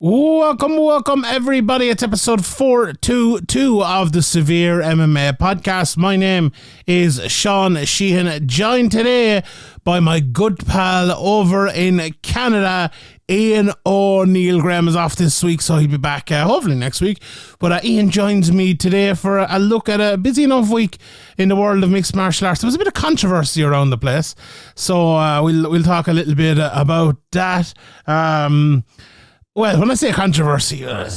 Welcome, everybody. It's episode 422 of the SevereMMA podcast. My name is Sean Sheehan, joined today by my good pal over in Canada, Ian O'Neill. Graham is off this week, so he'll be back hopefully next week. But Ian joins me today for a look at a busy enough week in the world of mixed martial arts. There was a bit of controversy around the place, so we'll talk a little bit about that. Well, when I say controversy, a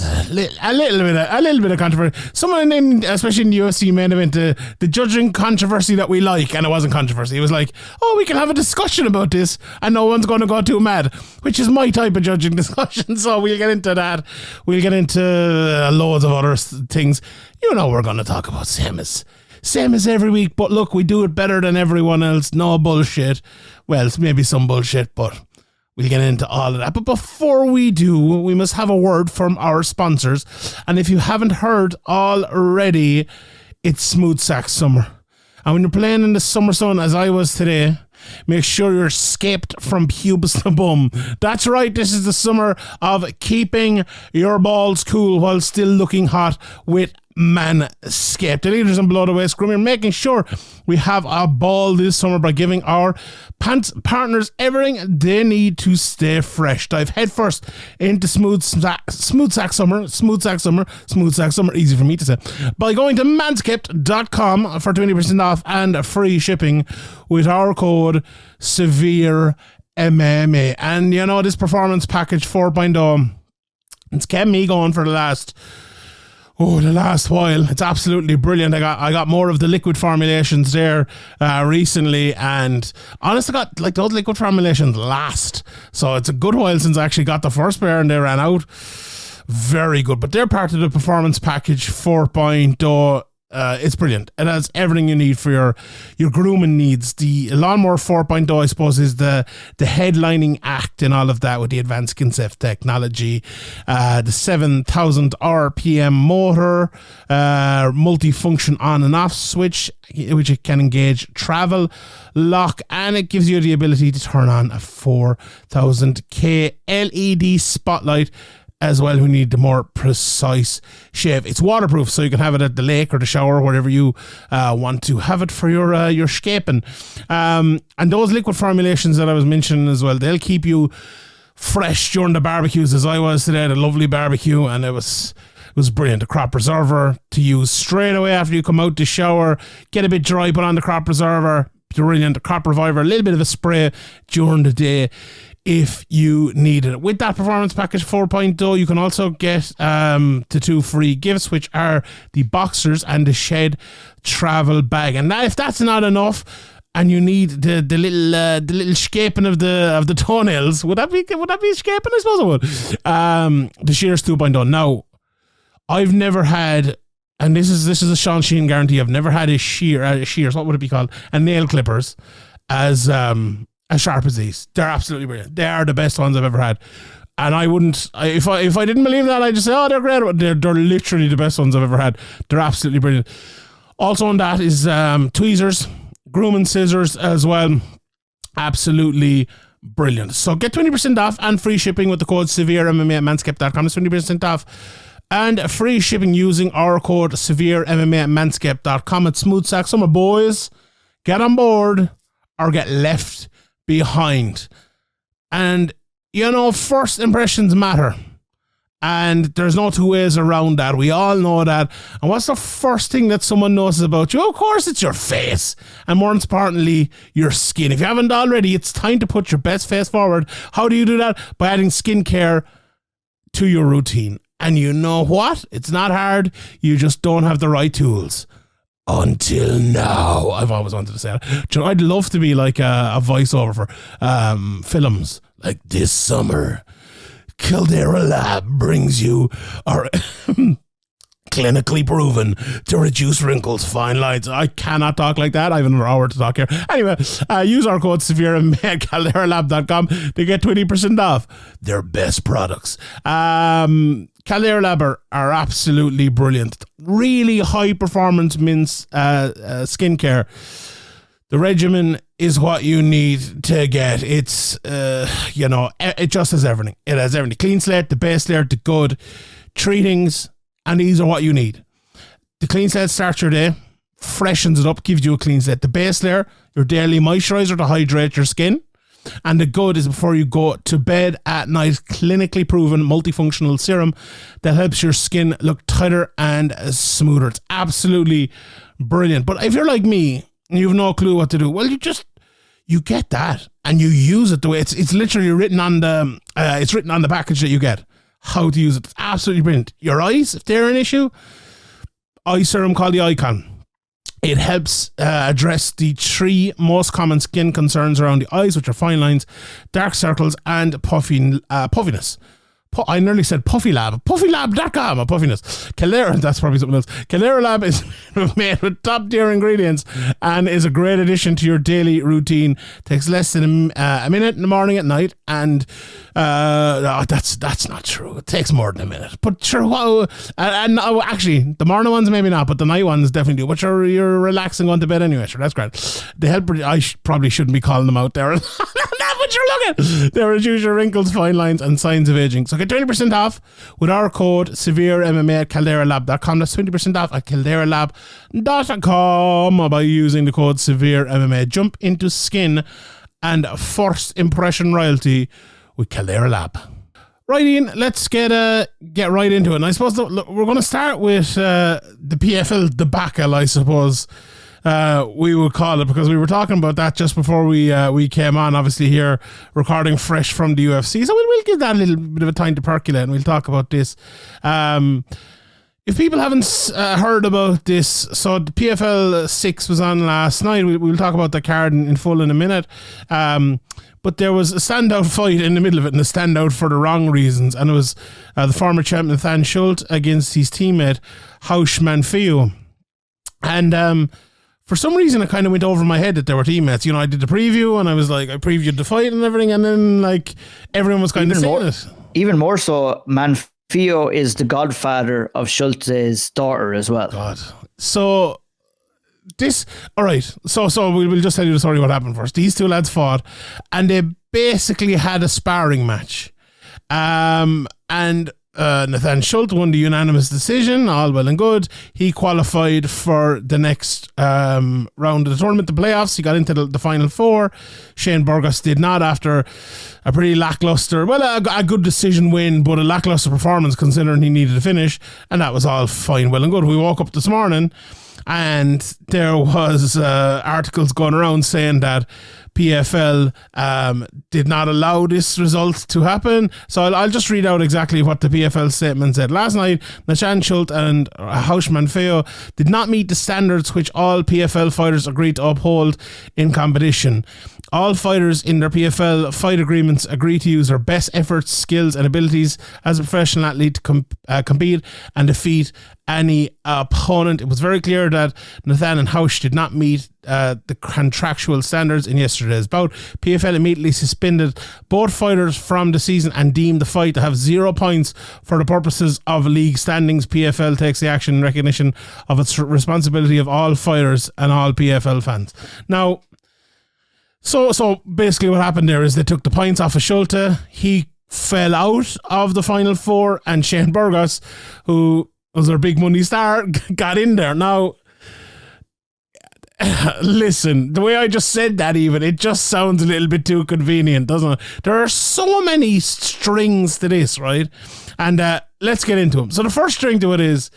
little bit of controversy. Someone especially in the UFC main event, the judging controversy that we like, and it wasn't controversy. It was like, oh, we can have a discussion about this, and no one's going to go too mad, which is my type of judging discussion. So we'll get into that. We'll get into loads of other things. You know, we're going to talk about same as every week. But look, we do it better than everyone else. No bullshit. Well, it's maybe some bullshit, but we'll get into all of that. But before we do, we must have a word from our sponsors. And if you haven't heard already, it's Smooth Sack Summer. And when you're playing in the summer sun, as I was today, make sure you're scaped from pubes to bum. That's right, this is the summer of keeping your balls cool while still looking hot with Manscaped. The leaders in below the waist grooming, making sure we have a ball this summer by giving our pants partners everything they need to stay fresh. Dive headfirst into Smooth Sack Summer, easy for me to say, by going to manscaped.com for 20% off and free shipping with our code SevereMMA. And you know, this performance package 4.0, it's kept me going for the last while. It's absolutely brilliant. I got more of the liquid formulations there recently, and honestly, I got like those liquid formulations last, so it's a good while since I actually got the first pair and they ran out. Very good, but they're part of the performance package 4.0. It's brilliant. It has everything you need for your grooming needs. The Lawnmower 4.0, I suppose, is the headlining act in all of that with the advanced skin safe technology, the 7,000 RPM motor, multifunction on and off switch, which it can engage travel lock, and it gives you the ability to turn on a 4,000K LED spotlight as well, who need the more precise shave. It's waterproof, so you can have it at the lake or the shower, wherever you want to have it for your scaping. And those liquid formulations that I was mentioning as well, they'll keep you fresh during the barbecues, as I was today at a lovely barbecue, and it was brilliant. A crop preserver to use straight away after you come out the shower. Get a bit dry, put on the crop preserver. Brilliant. The crop reviver, a little bit of a spray during the day if you need it. With that performance package 4.0, you can also get the two free gifts, which are the boxers and the shed travel bag. And now, if that's not enough, and you need the little scaping of the toenails, would that be scaping? I suppose it would. The shears 2.0. Now, I've never had, and this is a Sean Sheehan guarantee, I've never had a shears, what would it be called? And nail clippers as sharp as these. They're absolutely brilliant. They are the best ones I've ever had. And I wouldn't, if I didn't believe that, I'd just say, oh, they're great. They're literally the best ones I've ever had. They're absolutely brilliant. Also on that is tweezers, grooming scissors as well. Absolutely brilliant. So get 20% off and free shipping with the code SevereMMA at manscaped.com. It's 20% off and free shipping using our code SevereMMA at manscaped.com. It's Smooth Sack Summer, boys. Get on board or get left behind. And you know, first impressions matter, and there's no two ways around that. We all know that. And what's the first thing that someone notices about you? Of course, it's your face, and more importantly, your skin. If you haven't already, it's time to put your best face forward. How do you do that? By adding skincare to your routine. And you know what? It's not hard. You just don't have the right tools. Until now. I've always wanted to say that. You know, I'd love to be like a voiceover for films. Like, this summer, Caldera Lab brings you our clinically proven to reduce wrinkles, fine lines. I cannot talk like that. I have another hour to talk here. Anyway, use our code SevereMMA at calderalab.com to get 20% off their best products. Caldera Lab are absolutely brilliant. Really high performance men's skincare. The regimen is what you need to get. It's, it just has everything. It has everything. Clean slate, the base layer, the good, 3 things, and these are what you need. The clean slate starts your day, freshens it up, gives you a clean slate. The base layer, your daily moisturizer to hydrate your skin. And the good is before you go to bed at night, clinically proven multifunctional serum that helps your skin look tighter and smoother. It's absolutely brilliant. But if you're like me and you have no clue what to do, well, you get that and you use it the way it's literally written on the package that you get, how to use it. It's absolutely brilliant. Your eyes, if they're an issue, eye serum called the Icon. It helps address the 3 most common skin concerns around the eyes, which are fine lines, dark circles, and puffiness. I nearly said Puffy Lab. PuffyLab.com, a puffiness. Calera, that's probably something else. Calera Lab is made with top tier ingredients and is a great addition to your daily routine. Takes less than a minute in the morning at night, and that's not true. It takes more than a minute. But sure, actually, the morning ones maybe not, but the night ones definitely do. But you're relaxing going to bed anyway. Sure, that's great. They help. I probably shouldn't be calling them out there. What you're looking. They reduce your wrinkles, fine lines, and signs of aging. So get 20% off with our code SevereMMA at calderalab.com. That's 20% off at calderalab.com by using the code SevereMMA. Jump into skin and first impression royalty with Caldera Lab. Right, Ian, let's get right into it. And I suppose we're going to start with the PFL debacle, I suppose. We would call it, because we were talking about that just before we came on, obviously here recording fresh from the UFC, so we'll give that a little bit of a time to percolate and we'll talk about this. If people haven't heard about this, so the PFL 6 was on last night. We'll talk about the card in full in a minute, but there was a standout fight in the middle of it, and a standout for the wrong reasons, and it was the former champion Nathan Schultz against his teammate Hausch Manfio. And for some reason, it kind of went over my head that they were teammates. You know, I did the preview and I was like, I previewed the fight and everything, and then like everyone was kind of saying it. Even more so, Manfio is the godfather of Schultz's daughter as well. God. So this, all right. So we'll just tell you the story what happened first. These 2 lads fought and they basically had a sparring match. And Nathan Schultz won the unanimous decision, all well and good. He qualified for the next round of the tournament, the playoffs. He got into the final 4. Shane Burgos did not, after a pretty lackluster, a good decision win, but a lackluster performance considering he needed to finish, and that was all fine, well and good. We woke up this morning and there was articles going around saying that PFL did not allow this result to happen. So I'll just read out exactly what the PFL statement said. Last night, Nathan Schultz and Hausch Manfio did not meet the standards which all PFL fighters agreed to uphold in competition. All fighters in their PFL fight agreements agree to use their best efforts, skills and abilities as a professional athlete to compete and defeat any opponent. It was very clear that Nathan and Hausch did not meet the contractual standards in yesterday's bout. PFL immediately suspended both fighters from the season and deemed the fight to have 0 points for the purposes of league standings. PFL takes the action in recognition of its responsibility of all fighters and all PFL fans. Now, so basically what happened there is they took the points off of Schulte. He fell out of the final 4, and Shane Burgos, who was their big money star, got in there. Now, listen, the way I just said that, even, it just sounds a little bit too convenient, doesn't it? There are so many strings to this, right? And let's get into them. So the first string to it is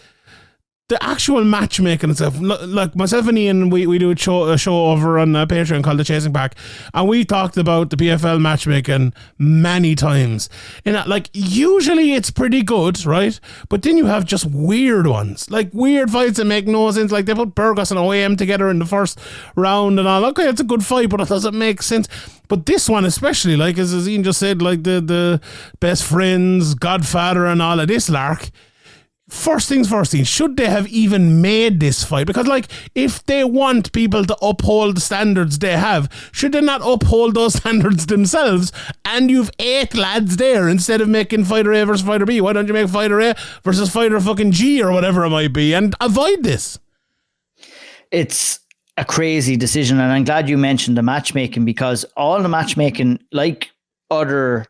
the actual matchmaking itself. Like myself and Ian, we do a show over on Patreon called The Chasing Pack, and we talked about the PFL matchmaking many times. And like, usually it's pretty good, right? But then you have just weird ones, like weird fights that make no sense. Like they put Burgos and OAM together in the first round and all. Okay, it's a good fight, but it doesn't make sense. But this one especially, like as Ian just said, like the best friends, Godfather and all of this lark. First things first, should they have even made this fight? Because, like, if they want people to uphold the standards they have, should they not uphold those standards themselves? And you've 8 lads there instead of making fighter A versus fighter B. Why don't you make fighter A versus fighter fucking G or whatever it might be and avoid this? It's a crazy decision. And I'm glad you mentioned the matchmaking, because all the matchmaking, like other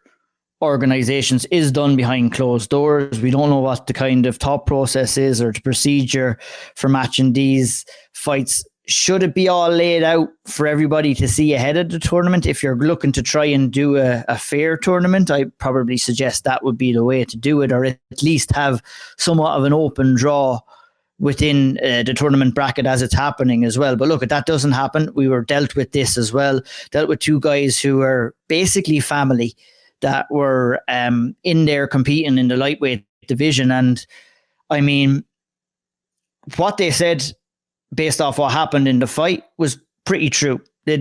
organizations, is done behind closed doors. We don't know what the kind of thought process is or the procedure for matching these fights. Should it be all laid out for everybody to see ahead of the tournament? If you're looking to try and do a fair tournament, I probably suggest that would be the way to do it, or at least have somewhat of an open draw within the tournament bracket as it's happening as well. But look, if that doesn't happen, we were dealt with this as well. Dealt with two guys who are basically family that were in there competing in the lightweight division. And I mean, what they said based off what happened in the fight was pretty true. They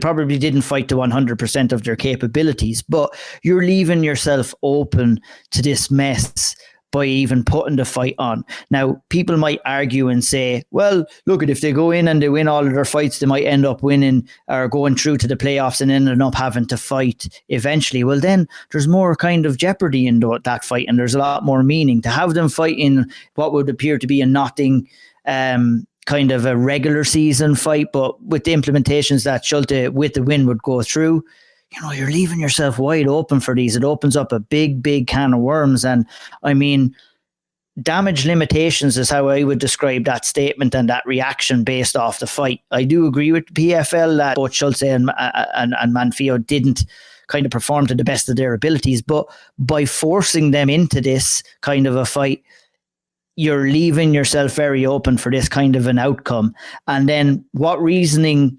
probably didn't fight to 100% of their capabilities, but you're leaving yourself open to this mess by even putting the fight on. Now, people might argue and say, well, look, if they go in and they win all of their fights, they might end up winning or going through to the playoffs and ending up having to fight eventually. Well, then there's more kind of jeopardy in that fight, and there's a lot more meaning to have them fight in what would appear to be a nothing kind of a regular season fight, but with the implementations that Schulte with the win would go through. You know, you're leaving yourself wide open for these. It opens up a big, big can of worms. And I mean, damage limitations is how I would describe that statement and that reaction based off the fight. I do agree with the PFL that both Schulte and Manfio didn't kind of perform to the best of their abilities, but by forcing them into this kind of a fight, you're leaving yourself very open for this kind of an outcome. And then what reasoning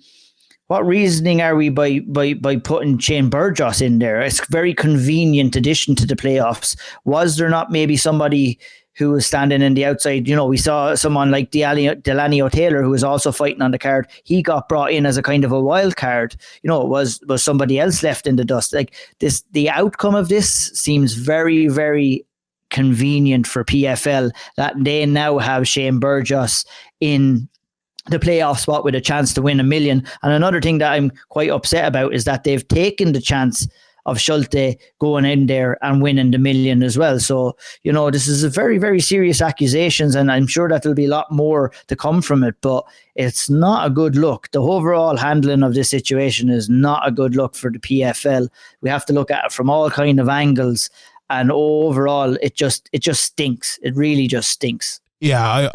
are we by putting Shane Burgos in there? It's a very convenient addition to the playoffs. Was there not maybe somebody who was standing in the outside? You know, we saw someone like Delaney O'Taylor, who was also fighting on the card. He got brought in as a kind of a wild card. You know, was somebody else left in the dust? Like this, the outcome of this seems very, very convenient for PFL that they now have Shane Burgos in the playoff spot with a chance to win $1 million. And another thing that I'm quite upset about is that they've taken the chance of Schulte going in there and winning the $1 million as well. So, you know, this is a very, very serious accusations, and I'm sure that there'll be a lot more to come from it, but it's not a good look. The overall handling of this situation is not a good look for the PFL. We have to look at it from all kind of angles, and overall it just stinks. It really just stinks. Yeah,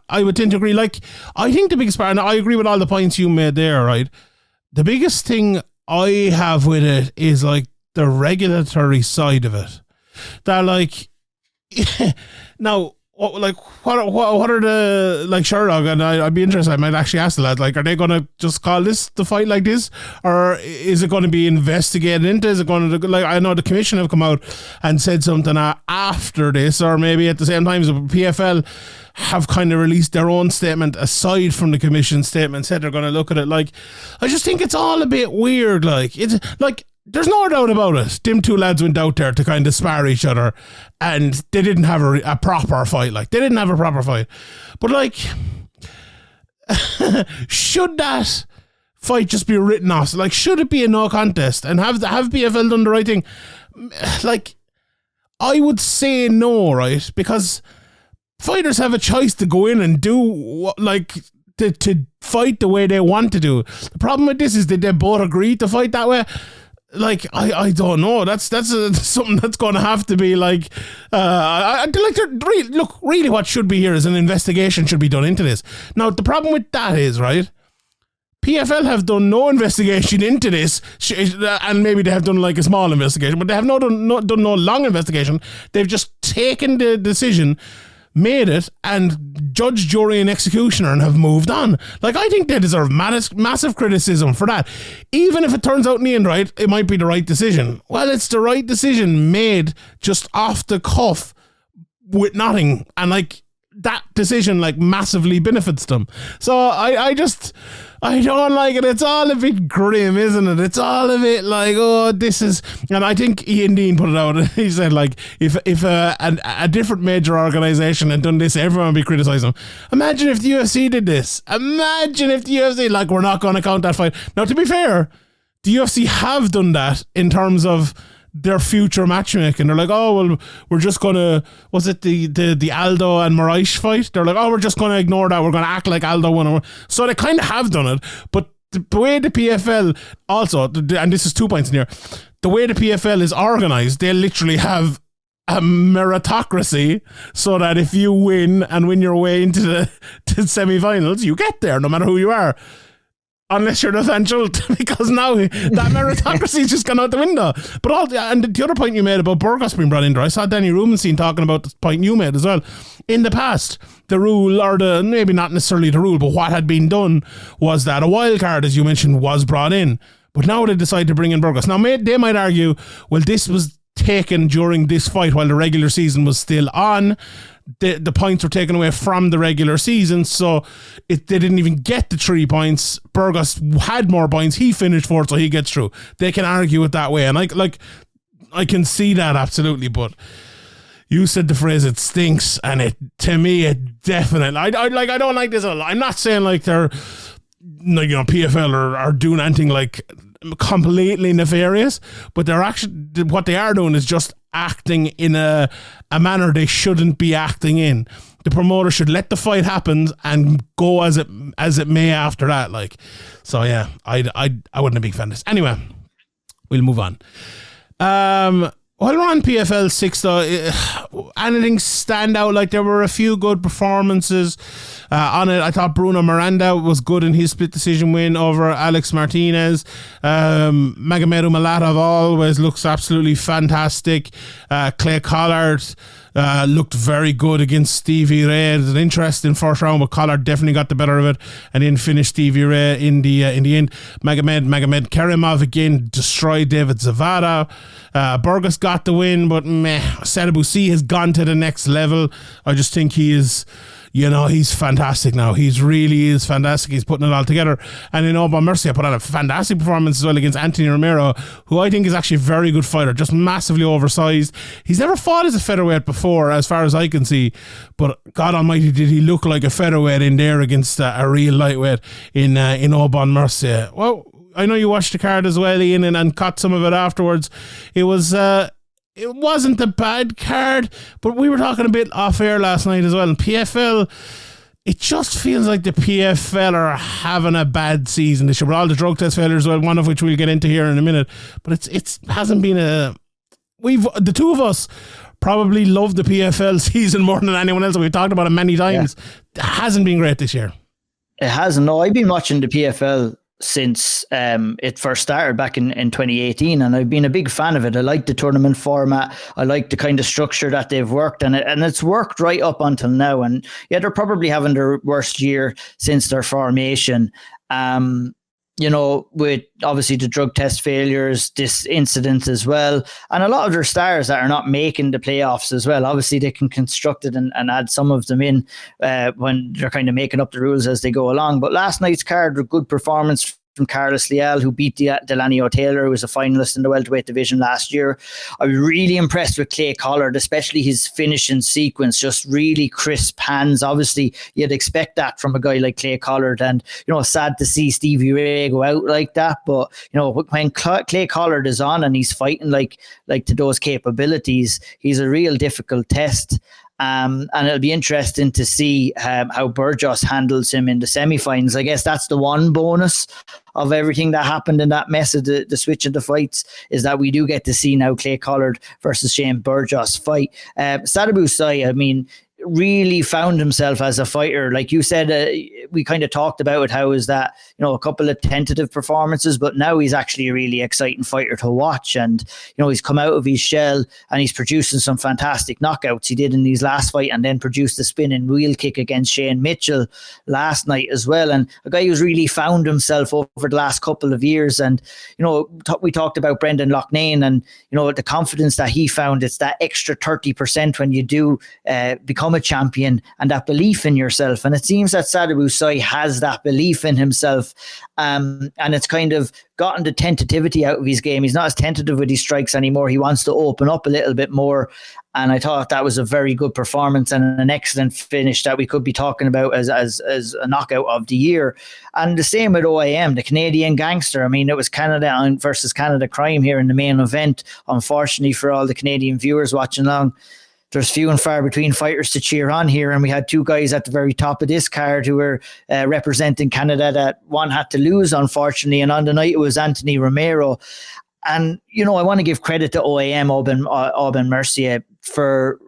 I would tend to agree. Like, I think the biggest part, and I agree with all the points you made there, right? The biggest thing I have with it is like the regulatory side of it. That like, now, what are the, like, Sherlock, and I'd be interested, I might actually ask the lad, like, are they going to just call this the fight like this, or is it going to be investigated into? Is it going to, like, I know the commission have come out and said something after this, or maybe at the same time as the PFL have kind of released their own statement aside from the commission statement, said they're going to look at it. Like, I just think it's all a bit weird. Like, it's like, there's no doubt about it. Them two lads went out there to kind of spar each other, and they didn't have a proper fight. Like, they didn't have a proper fight. But, like, should that fight just be written off? Like, should it be a no contest? And have PFL done the right thing? Like, I would say no, right? Because fighters have a choice to go in and do, like, to fight the way they want to do. The problem with this is that they both agreed to fight that way. Like, I don't know. That's something that's going to have to be like, really what should be here is an investigation should be done into this. Now, the problem with that is, right, PFL have done no investigation into this, and maybe they have done like a small investigation, but they have done no long investigation. They've just taken the decision, made it, and judge, jury, and executioner, and have moved on. Like, I think they deserve massive criticism for that. Even if it turns out in the end, right, it might be the right decision. Well, it's the right decision made just off the cuff with nothing, and like that decision like massively benefits them. So I don't like it. It's all a bit grim, isn't it? It's all a bit like, oh, this is, and I think Ian Dean put it out. He said, like, if a different major organisation had done this, everyone would be criticising them. Imagine if the UFC did this. Imagine if the UFC, like, we're not going to count that fight. Now, to be fair, the UFC have done that in terms of their future matchmaking. They're like, oh, well, we're just going to, was it the Aldo and Moraes fight? They're like, oh, we're just going to ignore that. We're going to act like Aldo won. So they kind of have done it. But the way the PFL also, and this is 2 points in here, the way the PFL is organised, they literally have a meritocracy, so that if you win and win your way into the semi-finals, you get there no matter who you are. Unless you're Nathan Schultz, because now that meritocracy's just gone out the window. But and the other point you made about Burgos being brought in there, I saw Danny Rubenstein talking about the point you made as well. In the past, the rule, or maybe not necessarily the rule, but what had been done was that a wild card, as you mentioned, was brought in. But now they decide to bring in Burgos. Now, they might argue, well, this was taken during this fight while the regular season was still on. The points were taken away from the regular season, so they didn't even get the 3 points. Burgos had more points. He finished fourth, so he gets through. They can argue it that way, and I can see that absolutely. But you said the phrase "it stinks," and to me it definitely. I don't like this at all. I'm not saying like they're PFL are doing anything like completely nefarious, but they're actually, what they are doing is just acting in a manner they shouldn't be acting in. The promoter should let the fight happen and go as it may after that. So yeah, I wouldn't be a big fan of this. Anyway, we'll move on. While we're on PFL 6 though, anything stand out? Like, there were a few good performances on it. I thought Bruno Miranda was good in his split decision win over Alex Martinez. Magomed Umalatov always looks absolutely fantastic. Clay Collard looked very good against Stevie Ray. It was an interesting first round, but Collard definitely got the better of it and then finished Stevie Ray in the end. Magomed Karimov again destroyed David Zavada. Burgos got the win, but Sadabusi has gone to the next level. I just think he is, he's fantastic now. He really is fantastic. He's putting it all together. And in Oban Mercia put on a fantastic performance as well against Anthony Romero, who I think is actually a very good fighter, just massively oversized. He's never fought as a featherweight before, as far as I can see, but God almighty, did he look like a featherweight in there against a real lightweight in Oban Mercia. Well, I know you watched the card as well, Ian, and caught some of it afterwards. It wasn't a bad card, but we were talking a bit off air last night as well. And PFL, it just feels like the PFL are having a bad season this year with all the drug test failures, well, one of which we'll get into here in a minute. But it hasn't been the two of us probably love the PFL season more than anyone else. We've talked about it many times. Yeah. It hasn't been great this year. It hasn't. No, I've been watching the PFL since it first started back in 2018, and I've been a big fan of it. I like the tournament format. I like the kind of structure that they've worked, and it's worked right up until now. And yeah, they're probably having their worst year since their formation. With obviously the drug test failures, this incident as well, and a lot of their stars that are not making the playoffs as well. Obviously, they can construct it and add some of them in when they're kind of making up the rules as they go along. But last night's card, a good performance from Carlos Leal, who beat Delanio Taylor, who was a finalist in the welterweight division last year. I was really impressed with Clay Collard, especially his finishing sequence, just really crisp hands. Obviously, you'd expect that from a guy like Clay Collard, and sad to see Stevie Ray go out like that. But when Clay Collard is on and he's fighting like to those capabilities, he's a real difficult test. And it'll be interesting to see how Burgos handles him in the semi-finals. I guess that's the one bonus of everything that happened in that mess of the switch of the fights, is that we do get to see now Clay Collard versus Shane Burgos fight. Sadibou, I mean, really found himself as a fighter. Like you said, we kind of talked about it, how is that, a couple of tentative performances, but now he's actually a really exciting fighter to watch. And, he's come out of his shell and he's producing some fantastic knockouts. He did in his last fight, and then produced the spinning wheel kick against Shane Mitchell last night as well. And a guy who's really found himself over the last couple of years. And, we talked about Brendan Loughnane and, the confidence that he found. It's that extra 30% when you do become become a champion and that belief in yourself. And it seems that Sadibou Sy has that belief in himself. And it's kind of gotten the tentativity out of his game. He's not as tentative with his strikes anymore. He wants to open up a little bit more. And I thought that was a very good performance and an excellent finish that we could be talking about as a knockout of the year. And the same with OAM, the Canadian Gangster. I mean, it was Canada versus Canada Crime here in the main event. Unfortunately for all the Canadian viewers watching along, there's few and far between fighters to cheer on here. And we had two guys at the very top of this card who were representing Canada that one had to lose, unfortunately. And on the night, it was Anthony Romero. And, you know, I want to give credit to OAM, Aubin Mercier, for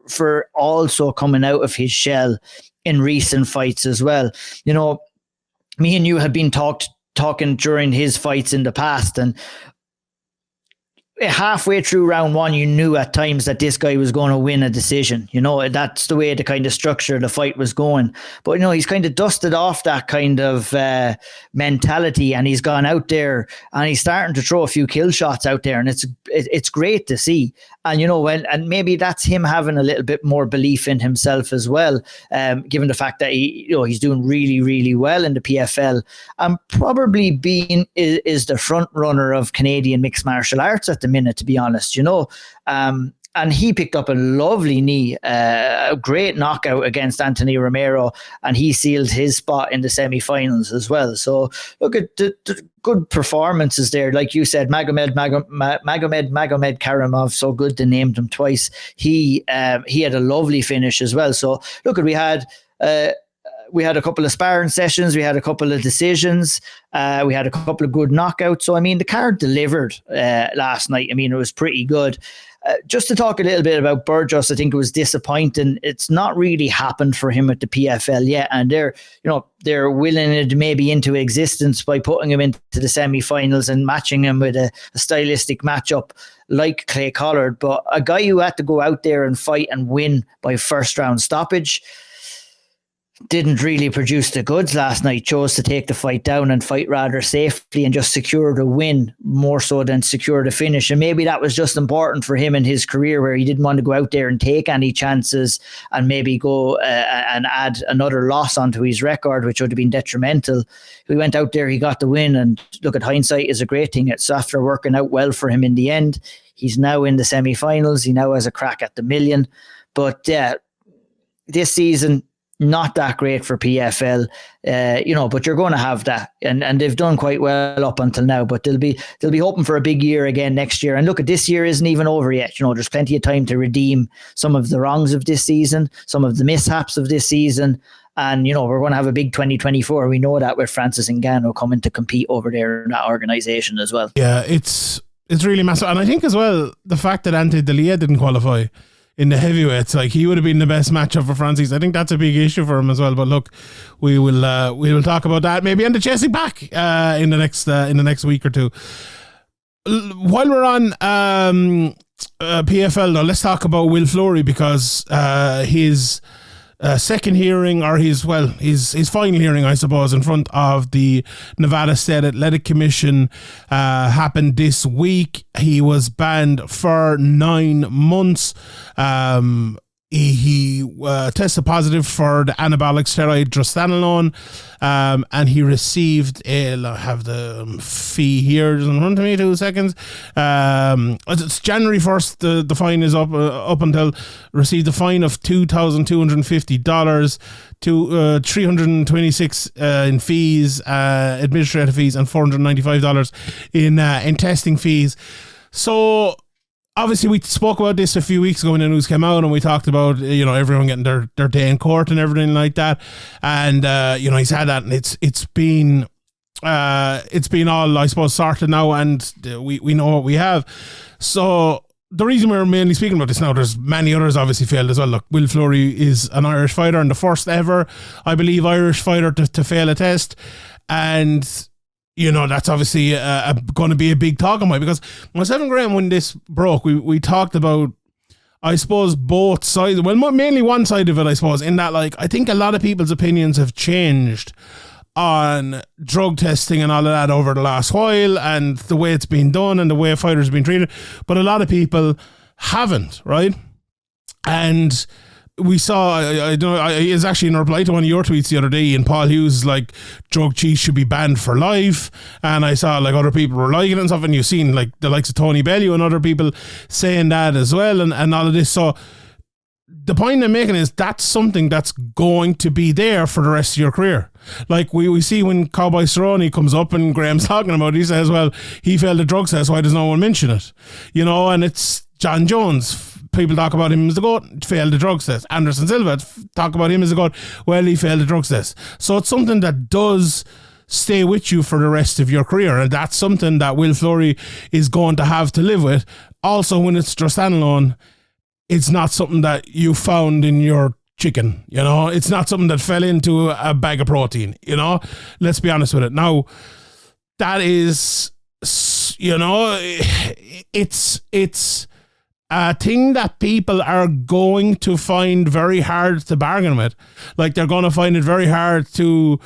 also coming out of his shell in recent fights as well. You know, me and you have been talking during his fights in the past, and halfway through round one, you knew at times that this guy was going to win a decision. You know, that's the way the kind of structure of the fight was going. But, you know, he's kind of dusted off that kind of mentality, and he's gone out there and he's starting to throw a few kill shots out there, and it's great to see. And, you know, and maybe that's him having a little bit more belief in himself as well, given the fact that he's doing really, really well in the PFL, and probably is the front runner of Canadian mixed martial arts at the minute, to be honest, you know. And he picked up a lovely knee, a great knockout against Anthony Romero, and he sealed his spot in the semi-finals as well. So look at the good performances there. Like you said, Magomed Karimov, so good to name him twice. He had a lovely finish as well. So look, we had a couple of sparring sessions. We had a couple of decisions. We had a couple of good knockouts. So, I mean, the card delivered last night. I mean, it was pretty good. Just to talk a little bit about Burgos, I think it was disappointing. It's not really happened for him at the PFL yet, and they're willing it maybe into existence by putting him into the semi-finals and matching him with a stylistic matchup like Clay Collard. But a guy who had to go out there and fight and win by first round stoppage didn't really produce the goods last night, chose to take the fight down and fight rather safely and just secure the win more so than secure the finish. And maybe that was just important for him in his career, where he didn't want to go out there and take any chances and maybe go and add another loss onto his record, which would have been detrimental. He went out there, he got the win, and look, at hindsight is a great thing. It's after working out well for him in the end. He's now in the semi-finals. He now has a crack at the million. But this season, not that great for PFL, but you're going to have that, and they've done quite well up until now. But they'll be hoping for a big year again next year. And look, at this year isn't even over yet. You know, there's plenty of time to redeem some of the wrongs of this season, some of the mishaps of this season, and we're going to have a big 2024. We know that, with Francis Ngannou coming to compete over there in that organisation as well. Yeah, it's really massive, and I think as well the fact that Ante Delia didn't qualify in the heavyweights, like, he would have been the best matchup for Francis. I think that's a big issue for him as well. But look, we will talk about that maybe on the Chessy back in the next week or two. While we're on PFL though, let's talk about Will Fleury, because his second hearing, or his final hearing, I suppose, in front of the Nevada State Athletic Commission happened this week. He was banned for 9 months. He tested positive for the anabolic steroid drostanolone, and he received I have the fee here just in front of me, 2 seconds. It's January 1st, the fine is up until received a fine of $2,250 to $326 in fees, administrative fees, and $495 in testing fees. So obviously, we spoke about this a few weeks ago when the news came out, and we talked about, everyone getting their day in court and everything like that. And, he's had that, and it's been all, I suppose, sorted now, and we know what we have. So the reason we're mainly speaking about this now, there's many others obviously failed as well. Look, Will Fleury is an Irish fighter, and the first ever, I believe, Irish fighter to fail a test. And that's obviously going to be a big talking point, because myself and Graham, when this broke, we talked about, I suppose, both sides. Well, mainly one side of it, I suppose, in that, like, I think a lot of people's opinions have changed on drug testing and all of that over the last while, and the way it's been done and the way fighters have been treated. But a lot of people haven't, right? And we saw, I don't know, it's actually in reply to one of your tweets the other day, and Paul Hughes like drug cheese should be banned for life, and I saw like other people were liking it and stuff, and you've seen like the likes of Tony Bellew and other people saying that as well, and all of this. So the point I'm making is that's something that's going to be there for the rest of your career. Like we see when Cowboy Cerrone comes up and Graham's talking about it, he says, well, he failed the drug test, why does no one mention it? You know, and it's John Jones. People talk about him as the GOAT, failed the drug test. Anderson Silva, talk about him as the GOAT, well, he failed the drug test. So it's something that does stay with you for the rest of your career, and that's something that Will Fleury is going to have to live with. Also, when it's just standalone, it's not something that you found in your chicken, you know? It's not something that fell into a bag of protein, you know? Let's be honest with it. Now, that is, you know, it's a thing that people are going to find very hard to bargain with. Like, they're going to find it very hard to,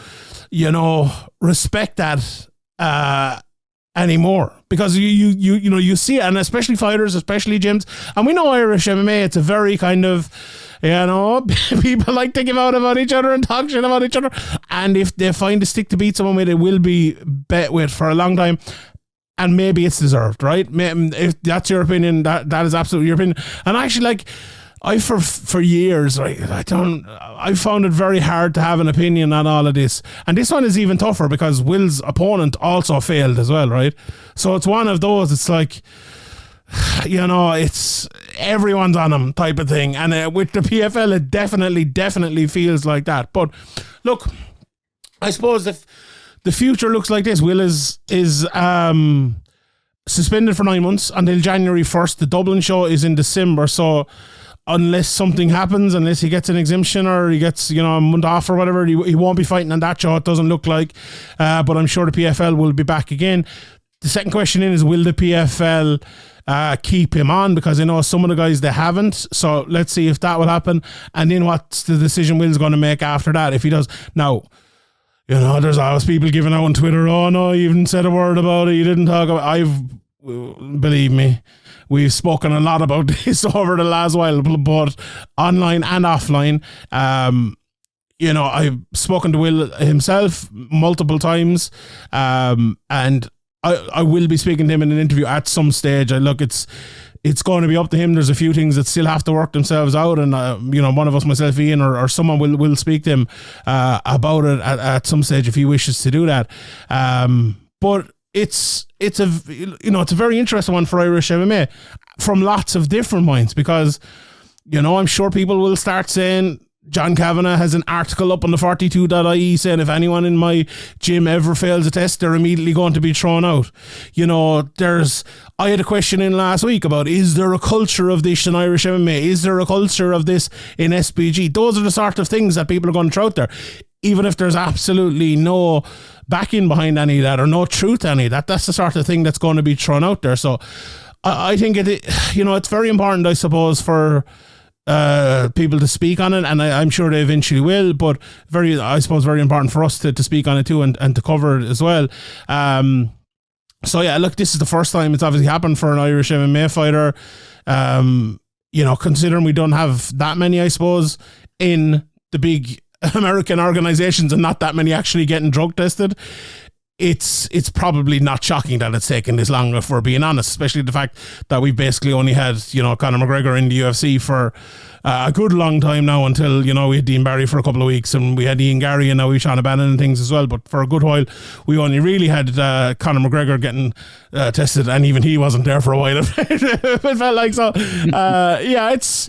you know, respect that anymore, because you know, you see it, and especially fighters, especially gyms, and we know Irish MMA, it's a very kind of, you know, people like to give out about each other and talk shit about each other, and if they find a stick to beat someone with, it will be bet with for a long time. And maybe it's deserved, right? If that's your opinion, that is absolutely your opinion. And actually, like, I for years, I found it very hard to have an opinion on all of this. And this one is even tougher because Will's opponent also failed as well, right? So it's one of those, it's like, you know, it's everyone's on him type of thing. And with the PFL, it definitely feels like that. But look, I suppose if the future looks like this, Will is suspended for 9 months until January 1st. The Dublin show is in December, so unless something happens, unless he gets an exemption or he gets, you know, a month off or whatever, he won't be fighting on that show, it doesn't look like. But I'm sure the PFL will be back again. The second question is, will the PFL keep him on? Because I know some of the guys, they haven't. So let's see if that will happen. And then what's the decision Will's going to make after that, if he does. Now, you know, there's always people giving out on Twitter, oh no, you didn't say a word about it, you didn't talk about it. Believe me, we've spoken a lot about this over the last while, both online and offline. You know, I've spoken to Will himself multiple times, and I will be speaking to him in an interview at some stage. Look, it's going to be up to him. There's a few things that still have to work themselves out, and you know, one of us, myself, Ian, or someone will speak to him about it at some stage if he wishes to do that. But it's a, you know, it's a very interesting one for Irish MMA from lots of different points, because, you know, I'm sure people will start saying, John Kavanagh has an article up on the 42.ie saying if anyone in my gym ever fails a test, they're immediately going to be thrown out. You know, I had a question in last week about, is there a culture of this in Irish MMA? Is there a culture of this in SBG? Those are the sort of things that people are going to throw out there, even if there's absolutely no backing behind any of that or no truth to any of that. That's the sort of thing that's going to be thrown out there. So I think you know, it's very important, I suppose, for people to speak on it, and I'm sure they eventually will, but I suppose very important for us to speak on it too, and to cover it as well. So yeah, look, this is the first time it's obviously happened for an Irish MMA fighter. You know, considering we don't have that many, I suppose, in the big American organizations, and not that many actually getting drug tested, it's probably not shocking that it's taken this long, if we're being honest, especially the fact that we've basically only had, you know, Conor McGregor in the UFC for a good long time now, until, you know, we had Dean Barry for a couple of weeks, and we had Ian Gary, and now we've Sean O'Bannon and things as well. But for a good while, we only really had Conor McGregor getting tested, and even he wasn't there for a while. It felt like so. Yeah, it's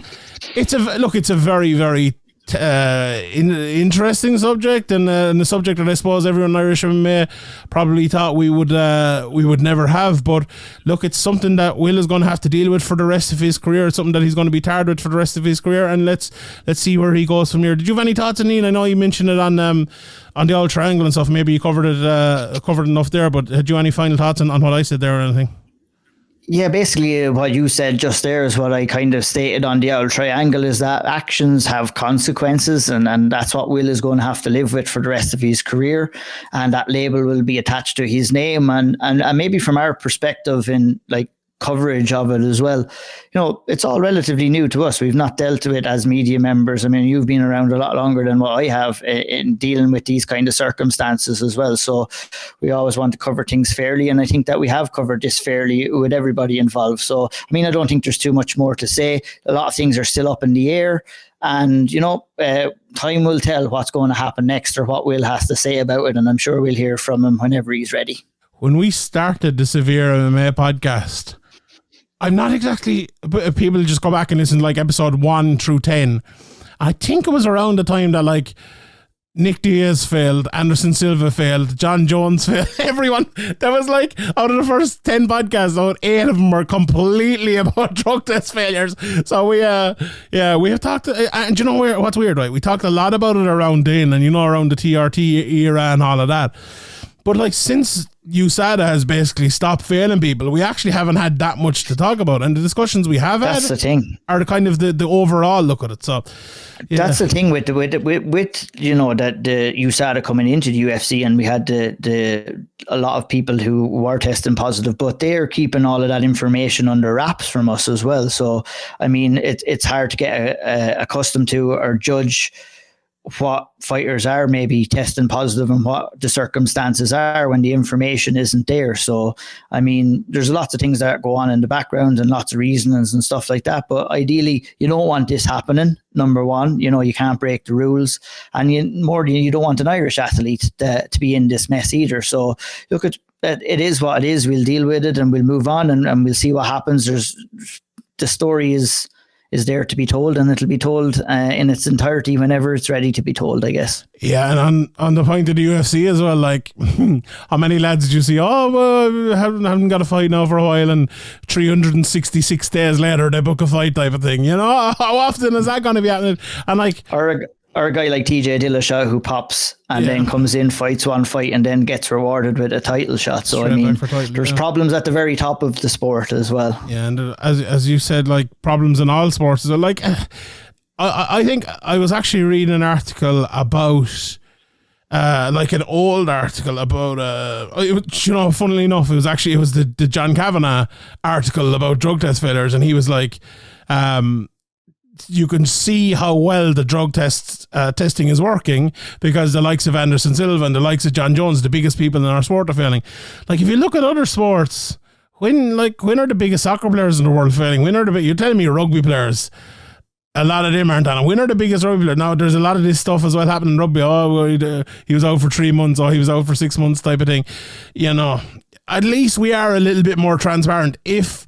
a very, very interesting subject, and the subject that I suppose everyone in Irish MMA probably thought we would never have. But look, it's something that Will is going to have to deal with for the rest of his career. It's something that he's going to be tarred with for the rest of his career, and let's see where he goes from here. Did you have any thoughts on Ian? I know you mentioned it on the old triangle and stuff. Maybe you covered enough there, but had you any final thoughts on what I said there or anything? Yeah, basically what you said just there is what I kind of stated on the old triangle, is that actions have consequences, and that's what Will is going to have to live with for the rest of his career, and that label will be attached to his name. And maybe from our perspective in like coverage of it as well. It's all relatively new to us. We've not dealt with it as media members. I mean, you've been around a lot longer than what I have in dealing with these kind of circumstances as well. So we always want to cover things fairly. And I think that we have covered this fairly with everybody involved. So, I mean, I don't think there's too much more to say. A lot of things are still up in the air. And, time will tell what's going to happen next or what Will has to say about it. And I'm sure we'll hear from him whenever he's ready. When we started the SevereMMA podcast, I'm not exactly, people just go back and listen to like episode 1 through 10. I think it was around the time that like Nick Diaz failed, Anderson Silva failed, John Jones failed, everyone. That was like, out of the first 10 podcasts, about 8 of them were completely about drug test failures. So we have talked, and you know what's weird, right? We talked a lot about it around then, and around the TRT era and all of that. But like since USADA has basically stopped failing people, we actually haven't had that much to talk about. And the discussions we have had the thing. Are the kind of the overall look at it. So yeah. That's the thing with that the USADA coming into the UFC, and we had a lot of people who were testing positive, but they're keeping all of that information under wraps from us as well. So I mean, it's hard to get accustomed to or judge what fighters are maybe testing positive and what the circumstances are when the information isn't there. So, I mean, there's lots of things that go on in the background and lots of reasonings and stuff like that. But ideally, you don't want this happening. Number one, you can't break the rules, and you don't want an Irish athlete to be in this mess either. So, look, it is what it is. We'll deal with it and we'll move on and we'll see what happens. The story is there to be told, and it'll be told in its entirety whenever it's ready to be told, I guess. Yeah, and on the point of the UFC as well, like, how many lads did you see? Haven't got a fight now for a while, and 366 days later they book a fight type of thing. How often is that going to be happening? And like, or a guy like TJ Dillashaw who pops and then comes in, fights one fight, and then gets rewarded with a title shot. So I mean, there's problems at the very top of the sport as well. Yeah, and as you said, like problems in all sports. So like, I think I was actually reading an article about. Like an old article about funnily enough, it was the John Kavanagh article about drug test failures, and he was like, you can see how well the drug testing is working because the likes of Anderson Silva and the likes of John Jones, the biggest people in our sport, are failing. Like if you look at other sports, when are the biggest soccer players in the world failing? You're telling me rugby players, a lot of them aren't on it. When are the biggest rugby players? Now there's a lot of this stuff as well happening in rugby. He was out for 3 months, or he was out for 6 months type of thing. At least we are a little bit more transparent. If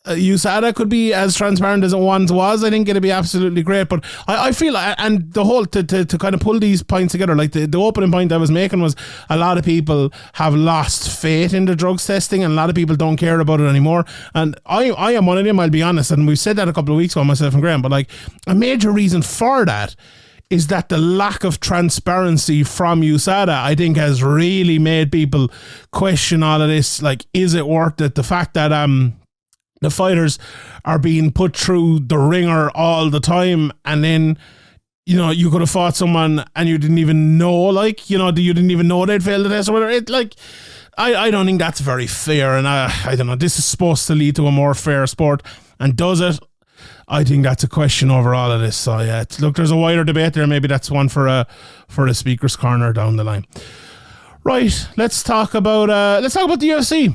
USADA could be as transparent as it once was, I think it'd be absolutely great. But I feel, and the whole to kind of pull these points together, like the opening point I was making was a lot of people have lost faith in the drugs testing, and a lot of people don't care about it anymore. And I am one of them, I'll be honest, and we've said that a couple of weeks ago, myself and Graham, but like a major reason for that is that the lack of transparency from USADA, I think, has really made people question all of this. Like, is it worth it? The fact that the fighters are being put through the ringer all the time, and then you could have fought someone and you didn't even know, you didn't even know they'd failed the test or whatever. I don't think that's very fair, and I don't know, this is supposed to lead to a more fair sport, and does it? I think that's a question over all of this. So yeah, look, there's a wider debate there. Maybe that's one for the speaker's corner down the line. Right, let's talk about the UFC.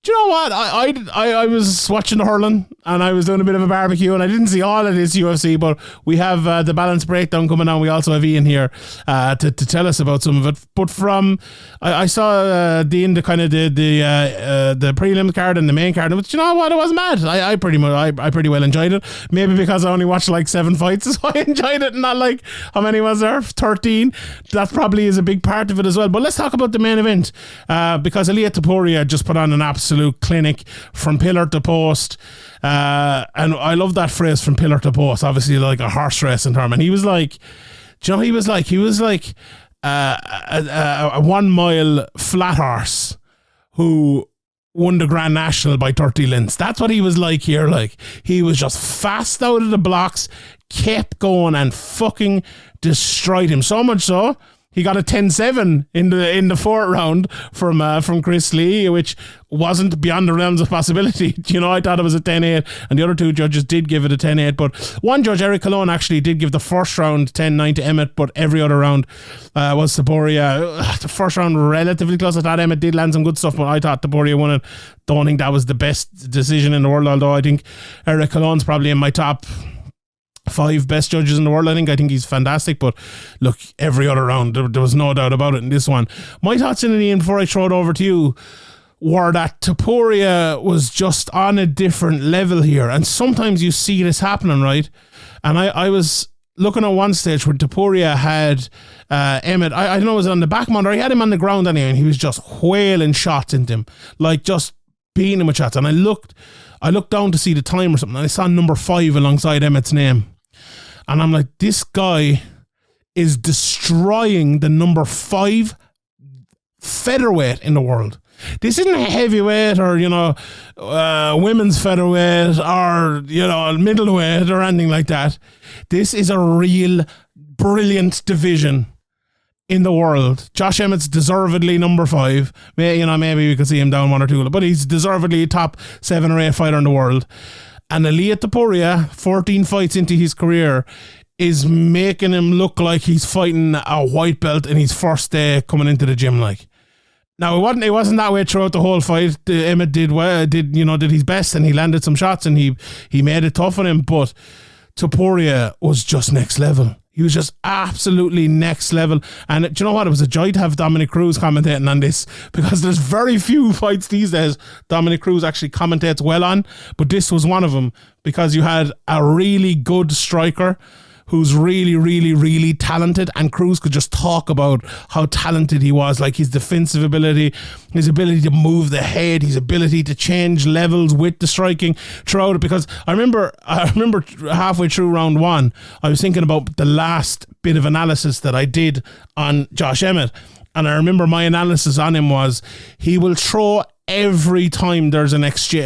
Do you know what? I was watching the hurling and I was doing a bit of a barbecue, and I didn't see all of this UFC, but we have the balance breakdown coming on. We also have Ian here to tell us about some of it. But I saw the prelim card and the main card, and you know what? It wasn't bad. I pretty well enjoyed it. Maybe because I only watched like 7 fights, so I enjoyed it, and not like how many was there? 13. That probably is a big part of it as well. But let's talk about the main event because Ilia Topuria just put on an absolute clinic from pillar to post, and I love that phrase, from pillar to post, obviously like a horse racing term. And he was like a 1 mile flat horse who won the Grand National by 30 lengths. That's what he was like here. Like, he was just fast out of the blocks, kept going and fucking destroyed him. So much so He got a 10-7 in the fourth round from Chris Lee, which wasn't beyond the realms of possibility. I thought it was a 10-8, and the other two judges did give it a 10-8. But one judge, Eric Colon, actually did give the first round 10-9 to Emmett, but every other round was Topuria. The first round relatively close. I thought Emmett did land some good stuff, but I thought Topuria won it. Don't think that was the best decision in the world, although I think Eric Colon's probably in my top 5 best judges in the world. I think he's fantastic, but look, every other round there was no doubt about it in this one. My thoughts in it, Ian, before I throw it over to you, were that Topuria was just on a different level here, and sometimes you see this happening, right? And I was looking at one stage where Topuria had Emmett, I don't know, was it on the back mount, or he had him on the ground anyway, and he was just whaling shots into him, like just beating him with shots. And I looked down to see the time or something, and I saw number 5 alongside Emmett's name. And I'm like, this guy is destroying the number 5 featherweight in the world. This isn't a heavyweight or, women's featherweight or, middleweight or anything like that. This is a real brilliant division in the world. Josh Emmett's deservedly number 5. Maybe we could see him down 1 or 2, but he's deservedly a top 7 or 8 fighter in the world. And Ilia Topuria, 14 fights into his career, is making him look like he's fighting a white belt in his first day coming into the gym. Like, now it wasn't that way throughout the whole fight. Emmett did his best, and he landed some shots, and he made it tough on him. But Topuria was just next level. He was just absolutely next level. And do you know what? It was a joy to have Dominic Cruz commentating on this, because there's very few fights these days Dominic Cruz actually commentates well on. But this was one of them, because you had a really good striker who's really, really, really talented, and Cruz could just talk about how talented he was, like his defensive ability, his ability to move the head, his ability to change levels with the striking throughout it. Because I remember halfway through round 1, I was thinking about the last bit of analysis that I did on Josh Emmett, and I remember my analysis on him was, he will throw every time there's an exchange.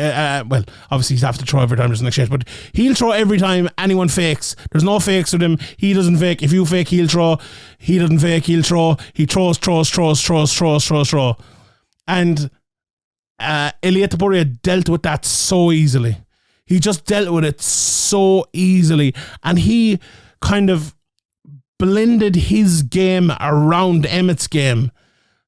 Well, obviously he's have to throw every time there's an exchange, but he'll throw every time anyone fakes. There's no fakes with him. He doesn't fake. If you fake, he'll throw. He doesn't fake, he'll throw. He throws. And Ilia Topuria dealt with that so easily. He just dealt with it so easily, and he kind of blended his game around Emmett's game,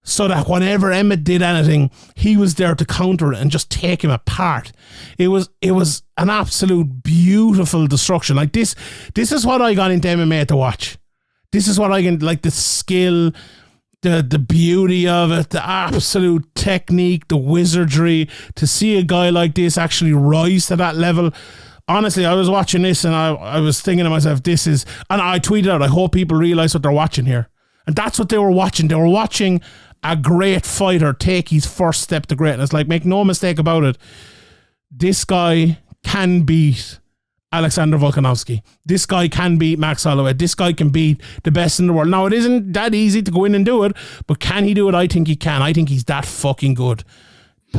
so that whenever Emmett did anything, he was there to counter it and just take him apart. It was an absolute beautiful destruction. Like this is what I got into MMA to watch. This is what I can, like, the skill, the beauty of it, the absolute technique, the wizardry, to see a guy like this actually rise to that level. Honestly, I was watching this and I was thinking to myself, and I tweeted out, I hope people realize what they're watching here. And that's what they were watching. They were watching a great fighter take his first step to greatness. Like, make no mistake about it, this guy can beat Alexander Volkanovski. This guy can beat Max Holloway. This guy can beat the best in the world. Now, it isn't that easy to go in and do it, but can he do it? I think he can. I think he's that fucking good.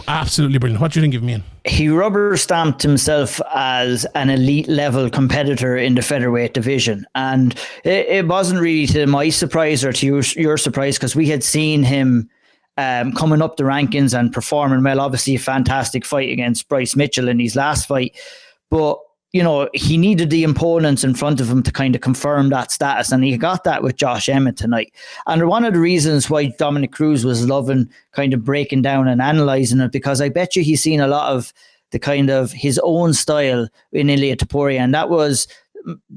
Absolutely brilliant. What do you think of me? He rubber stamped himself as an elite level competitor in the featherweight division, and it wasn't really to my surprise or to your surprise, because we had seen him coming up the rankings and performing well. Obviously a fantastic fight against Bryce Mitchell in his last fight, but he needed the opponents in front of him to kind of confirm that status, and he got that with Josh Emmett tonight. And one of the reasons why Dominic Cruz was loving kind of breaking down and analysing it, because I bet you he's seen a lot of the kind of his own style in Ilia Topuria, and that was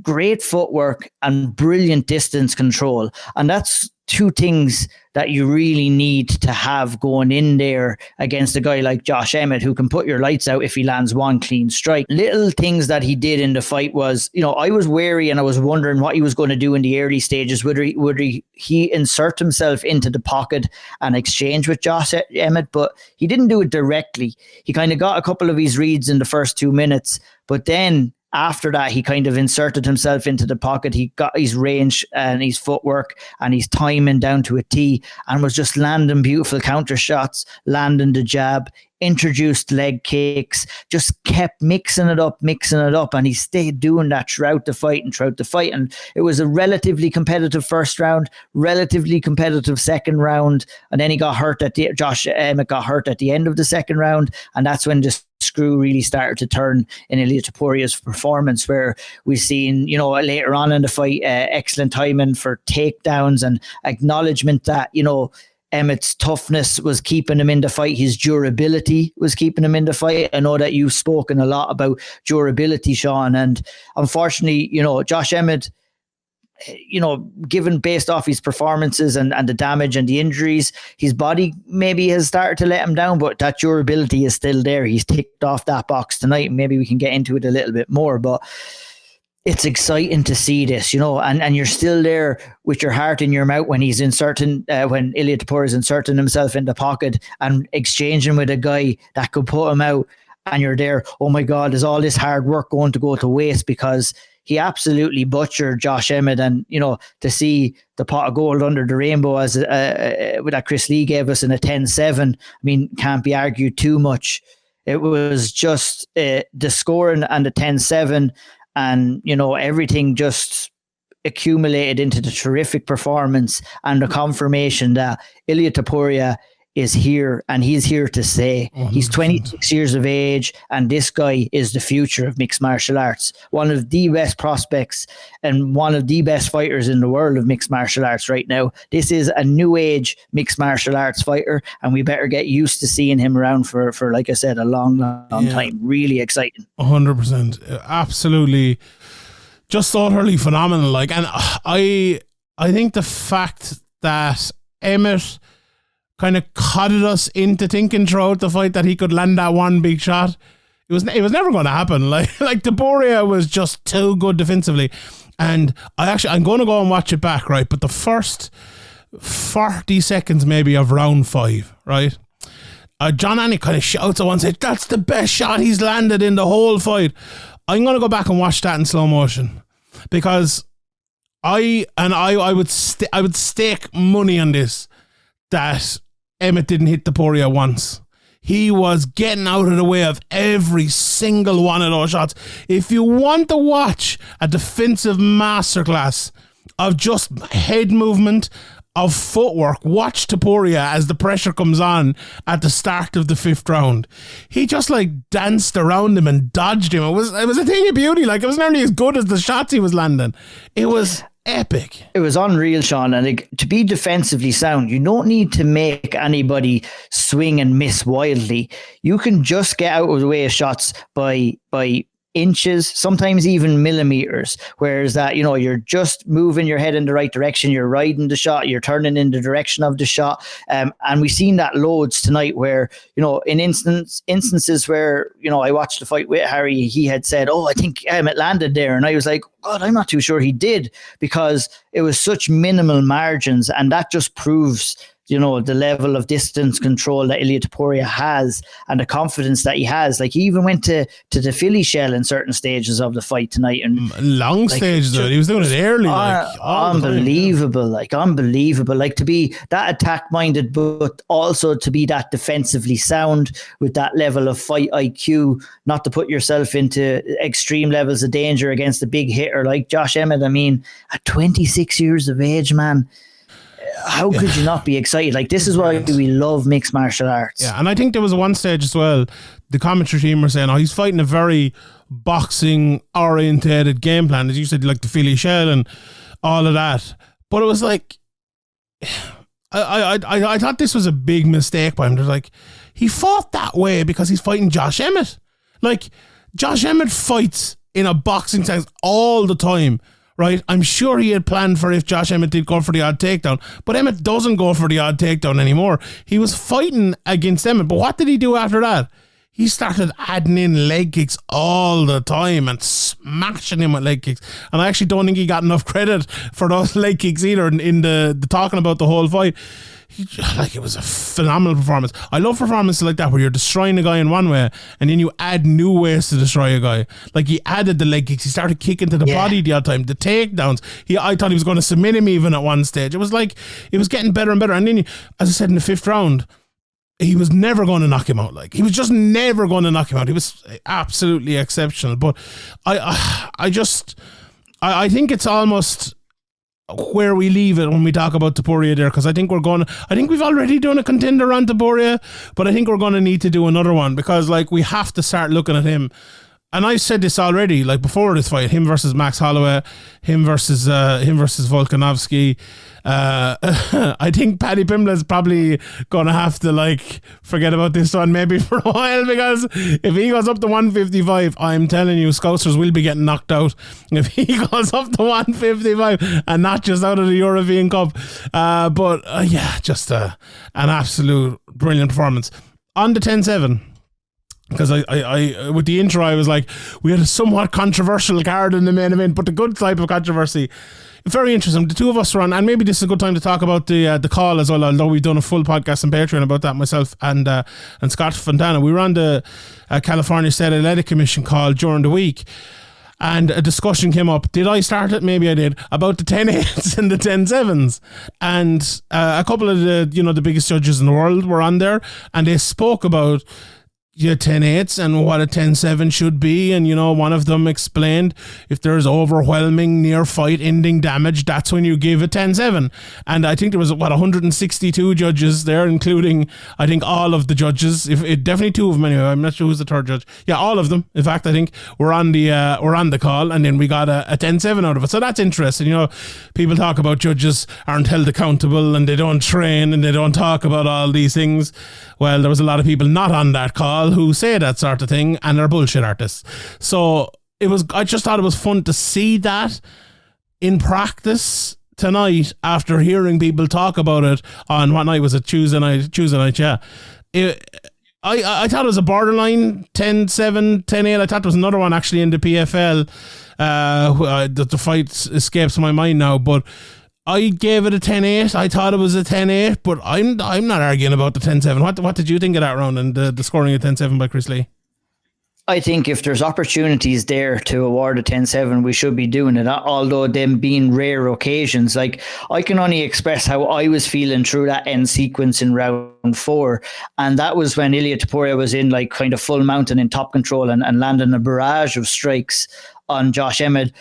great footwork and brilliant distance control. And that's two things that you really need to have going in there against a guy like Josh Emmett, who can put your lights out if he lands one clean strike. Little things that he did in the fight was, I was wary and I was wondering what he was going to do in the early stages. Would he insert himself into the pocket and exchange with Josh Emmett? But he didn't do it directly. He kind of got a couple of his reads in the first 2 minutes, but then after that, he kind of inserted himself into the pocket. He got his range and his footwork and his timing down to a T, and was just landing beautiful counter shots, landing the jab, introduced leg kicks, just kept mixing it up. And he stayed doing that throughout the fight. And it was a relatively competitive first round, relatively competitive second round. And then Josh Emmett got hurt at the end of the second round. And that's when the screw really started to turn in Ilia Topuria's performance, where we've seen, later on in the fight, excellent timing for takedowns and acknowledgement that, Emmett's toughness was keeping him in the fight. His durability was keeping him in the fight. I know that you've spoken a lot about durability, Sean, and unfortunately, Josh Emmett, given based off his performances and the damage and the injuries, his body maybe has started to let him down, but that durability is still there. He's ticked off that box tonight. Maybe we can get into it a little bit more, but it's exciting to see this, and you're still there with your heart in your mouth when he's when Ilia Topuria is inserting himself in the pocket and exchanging with a guy that could put him out, and you're there, oh my God, is all this hard work going to go to waste? Because he absolutely butchered Josh Emmett, and to see the pot of gold under the rainbow as that Chris Lee gave us in a 10-7, can't be argued too much. It was just the scoring and the 10-7, and everything just accumulated into the terrific performance and the confirmation that Ilia Topuria is here, and he's here to stay. 100%. He's 26 years of age, and this guy is the future of mixed martial arts. One of the best prospects and one of the best fighters in the world of mixed martial arts right now. This is a new age mixed martial arts fighter, and we better get used to seeing him around for like I said, a long time. Really exciting. 100%. Absolutely. Just utterly phenomenal. And I think the fact that Emmett kind of codded us into thinking throughout the fight that he could land that one big shot. It was never going to happen. Like Topuria was just too good defensively. And I'm going to go and watch it back, right? But the first 40 seconds maybe of round 5, right? John Anik kind of shouts at one side, that's the best shot he's landed in the whole fight. I'm going to go back and watch that in slow motion, because I would stake money on this that Emmett didn't hit Topuria once. He was getting out of the way of every single one of those shots. If you want to watch a defensive masterclass of just head movement, of footwork, watch Topuria as the pressure comes on at the start of the 5th round. He just danced around him and dodged him. It was a thing of beauty. It was nearly as good as the shots he was landing. It was epic. It was unreal, Sean. And to be defensively sound, you don't need to make anybody swing and miss wildly. You can just get out of the way of shots by inches, sometimes even millimeters, whereas that you're just moving your head in the right direction, you're riding the shot, you're turning in the direction of the shot, and we've seen that loads tonight, where in instances where I watched the fight with Harry, he had said, oh, I think Emmett landed there, and I was like, God, I'm not too sure he did, because it was such minimal margins, and that just proves the level of distance control that Ilia Topuria has and the confidence that he has. He even went to the Philly shell in certain stages of the fight tonight. And long stages, he was doing it early. Unbelievable. Unbelievable. To be that attack-minded, but also to be that defensively sound with that level of fight IQ, not to put yourself into extreme levels of danger against a big hitter like Josh Emmett. At 26 years of age, man, how could you not be excited? This is why we love mixed martial arts. Yeah, and I think there was one stage as well, the commentary team were saying, he's fighting a very boxing orientated game plan, as you said, the Philly shell and all of that. But it was I thought this was a big mistake by him. There's he fought that way because he's fighting Josh Emmett. Josh Emmett fights in a boxing sense all the time. Right, I'm sure he had planned for if Josh Emmett did go for the odd takedown, but Emmett doesn't go for the odd takedown anymore. He was fighting against Emmett, but what did he do after that? He started adding in leg kicks all the time and smashing him with leg kicks. And I actually don't think he got enough credit for those leg kicks either in the talking about the whole fight. it was a phenomenal performance. I love performances like that where you're destroying a guy in one way and then you add new ways to destroy a guy. Like he added the leg kicks, he started kicking to the body the other time, the takedowns. I thought he was going to submit him even at one stage. It was like it was getting better and better. And then, as I said, in the 5th round, he was never going to knock him out. Like he was just never going to knock him out. He was absolutely exceptional. But I think it's almost where we leave it when we talk about Topuria there, because I think we've already done a contender on Topuria, but I think we're going to need to do another one, because like we have to start looking at him. And I've said this already, like before this fight, him versus Max Holloway, him versus Volkanovski. I think Paddy Pimblett's probably gonna have to like forget about this one maybe for a while, because if he goes up to 155, I'm telling you, Scousers will be getting knocked out if he goes up to 155 and not just out of the European Cup. Just an absolute brilliant performance on the 10-7. Because I with the intro, I was like, we had a somewhat controversial card in the main event, but the good type of controversy. Very interesting. The two of us were on, and maybe this is a good time to talk about the call as well, although we've done a full podcast on Patreon about that, myself and Scott Fontana. We were on the California State Athletic Commission call during the week, and a discussion came up. Did I start it? Maybe I did. About the 10-8s and the 10-7s. And a couple of the biggest judges in the world were on there, and they spoke about 10-8s and what a 10-7 should be. And, one of them explained if there's overwhelming near fight ending damage, that's when you give a 10-7. And I think there was 162 judges there, including, I think, all of the judges. Definitely two of them anyway. I'm not sure who's the third judge. Yeah, all of them. In fact, I think we're on the call, and then we got a 10-7 out of it. So that's interesting. People talk about judges aren't held accountable and they don't train and they don't talk about all these things. Well, there was a lot of people not on that call who say that sort of thing, and they're bullshit artists. So I just thought it was fun to see that in practice tonight after hearing people talk about it on what night was it? Tuesday night, yeah. I thought it was a borderline 10-7, 10-8. I thought there was another one actually in the PFL. The fight escapes my mind now, but I gave it a 10-8. I thought it was a 10-8, but I'm not arguing about the 10-7. What did you think of that round and the scoring of 10-7 by Chris Lee? I think if there's opportunities there to award a 10-7, we should be doing it, although them being rare occasions. Like, I can only express how I was feeling through that end sequence in round 4, and that was when Ilia Topuria was in like kind of full mount and in top control and landing a barrage of strikes on Josh Emmett.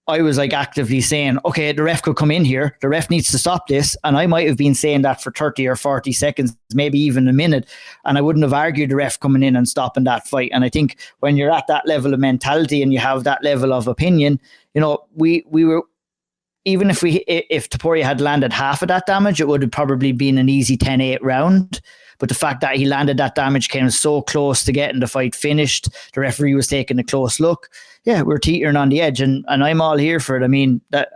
I was like actively saying, okay, the ref could come in here. The ref needs to stop this. And I might have been saying that for 30 or 40 seconds, maybe even a minute. And I wouldn't have argued the ref coming in and stopping that fight. And I think when you're at that level of mentality and you have that level of opinion, we were, even if Topuria had landed half of that damage, it would have probably been an easy 10-8 round. But the fact that he landed that damage came so close to getting the fight finished, the referee was taking a close look. Yeah, we're teetering on the edge, and I'm all here for it. I mean, that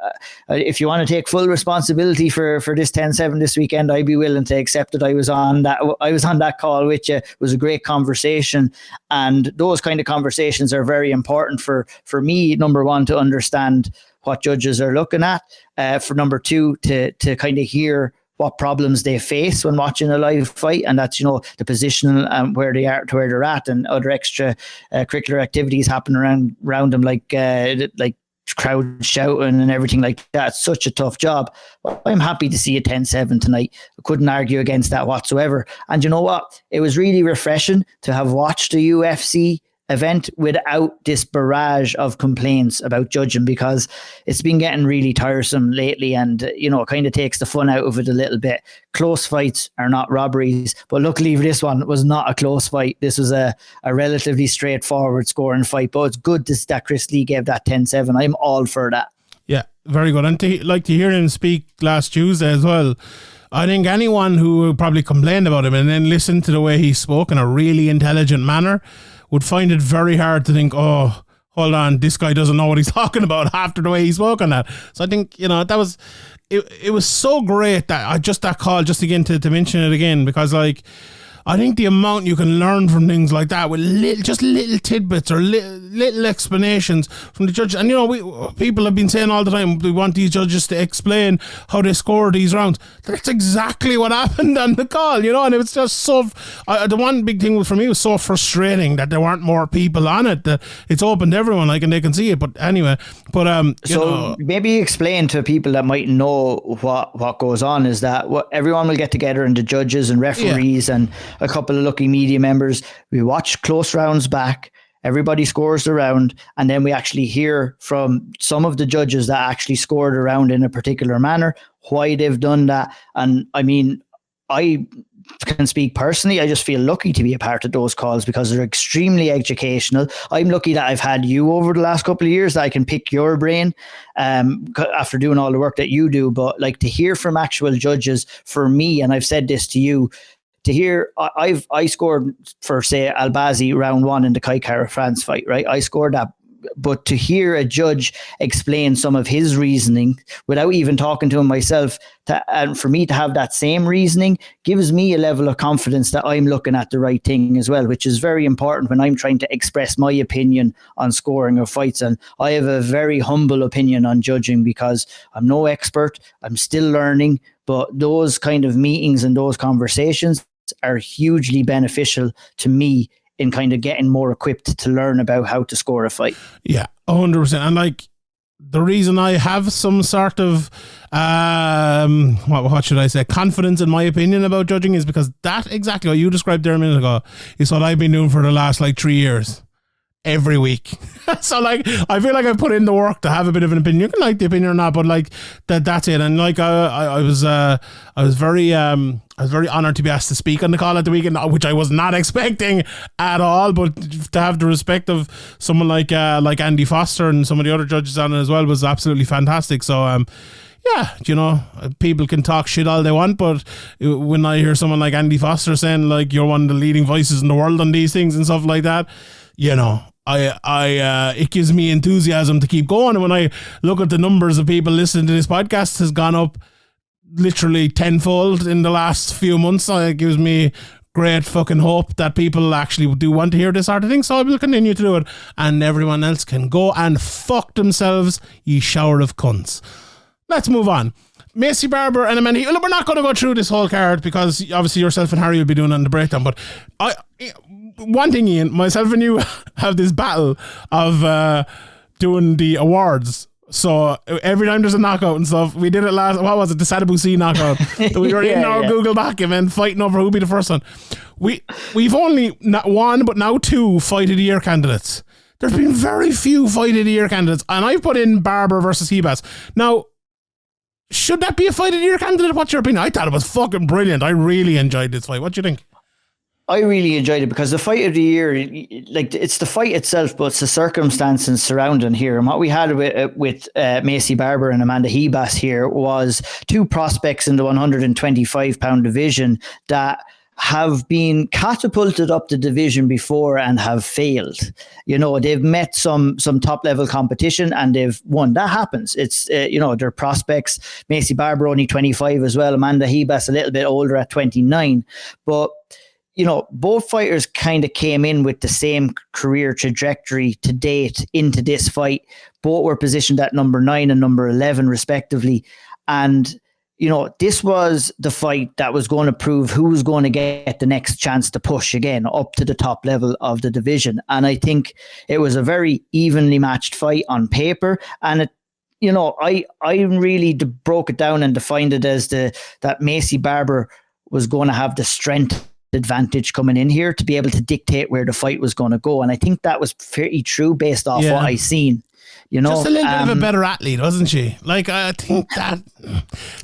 if you want to take full responsibility for this 10-7 this weekend, I'd be willing to accept that I was on that call with you. It was a great conversation, and those kind of conversations are very important for me, number one, to understand what judges are looking at, for number two, to kind of hear what problems they face when watching a live fight, and that's the position where they are to where they're at, and other extra curricular activities happen around them, like crowd shouting and everything like that. It's such a tough job. But I'm happy to see a 10-7 tonight. I couldn't argue against that whatsoever. And you know what? It was really refreshing to have watched the UFC event without this barrage of complaints about judging, because it's been getting really tiresome lately, and it kind of takes the fun out of it a little bit. Close fights are not robberies, but luckily this one was not a close fight. This was a relatively straightforward scoring fight, but it's good that Chris Lee gave that 10-7. I'm all for that. Yeah, very good. And to hear him speak last Tuesday as well, I think anyone who probably complained about him and then listened to the way he spoke in a really intelligent manner would find it very hard to think, oh, hold on, this guy doesn't know what he's talking about after the way he spoke on that. So I think, that was, it was so great that that call, just again to mention it again, because like, I think the amount you can learn from things like that with little tidbits or little explanations from the judges. And people have been saying all the time, we want these judges to explain how they score these rounds. That's exactly what happened on the call, and it was just so. The one big thing for me was so frustrating that there weren't more people on it. That it's open to everyone, and they can see it. But anyway, maybe explain to people that might know what goes on is that everyone will get together, and the judges and referees and a couple of lucky media members, we watch close rounds back, everybody scores the round, and then we actually hear from some of the judges that actually scored a round in a particular manner, why they've done that. And I mean, I can speak personally, I just feel lucky to be a part of those calls because they're extremely educational. I'm lucky that I've had you over the last couple of years that I can pick your brain after doing all the work that you do. But to hear from actual judges, for me, and I've said this to you, to hear, I scored for, say, Albazi round 1 in the Kai Kara France fight, right? I scored that. But to hear a judge explain some of his reasoning without even talking to him myself, and for me to have that same reasoning gives me a level of confidence that I'm looking at the right thing as well, which is very important when I'm trying to express my opinion on scoring of fights. And I have a very humble opinion on judging because I'm no expert, I'm still learning, but those kind of meetings and those conversations are hugely beneficial to me in kind of getting more equipped to learn about how to score a fight. Yeah, 100%. And the reason I have some sort of what should I say, confidence in my opinion about judging is because that exactly what you described there a minute ago is what I've been doing for the last 3 years. Every week. So I feel like I put in the work to have a bit of an opinion. You can like the opinion or not, but that's it. And I was very honored to be asked to speak on the call at the weekend, which I was not expecting at all. But to have the respect of someone like Andy Foster and some of the other judges on it as well was absolutely fantastic. So people can talk shit all they want, but when I hear someone like Andy Foster saying you're one of the leading voices in the world on these things and stuff like that, it gives me enthusiasm to keep going. And when I look at the numbers of people listening to this podcast has gone up literally tenfold in the last few months, it gives me great fucking hope that people actually do want to hear this sort of thing. So I will continue to do it, and everyone else can go and fuck themselves, ye shower of cunts. Let's move on. Macy Barber and Amanda Heath. We're not going to go through this whole card because obviously yourself and Harry will be doing it on the breakdown, but one thing, Ian, myself and you have this battle of doing the awards. So every time there's a knockout and stuff, we did it last, what was it, the Sadabusi knockout. We were in our Google document fighting over who'd be the first one. We've only not one, but now 2 fight of the year candidates. There's been very few fight of the year candidates, and I've put in Barber versus Hebas. Now, should that be a fight of the year candidate? What's your opinion? I thought it was fucking brilliant. I really enjoyed this fight. What do you think? I really enjoyed it because the fight of the year, it's the fight itself, but it's the circumstances surrounding here. And what we had with Macy Barber and Amanda Hebas here was 2 prospects in the 125-pound division that have been catapulted up the division before and have failed. They've met some top level competition and they've won. That happens. It's, they're prospects. Macy Barber only 25 as well. Amanda Hebas a little bit older at 29. But, both fighters kind of came in with the same career trajectory to date into this fight. Both were positioned at number 9 and number 11 respectively. And this was the fight that was going to prove who was going to get the next chance to push again up to the top level of the division. And I think it was a very evenly matched fight on paper. And I really broke it down and defined it as that Macy Barber was going to have the strength advantage coming in here to be able to dictate where the fight was going to go. And I think that was pretty true based off what I seen. Just a little bit of a better athlete, wasn't she? I think that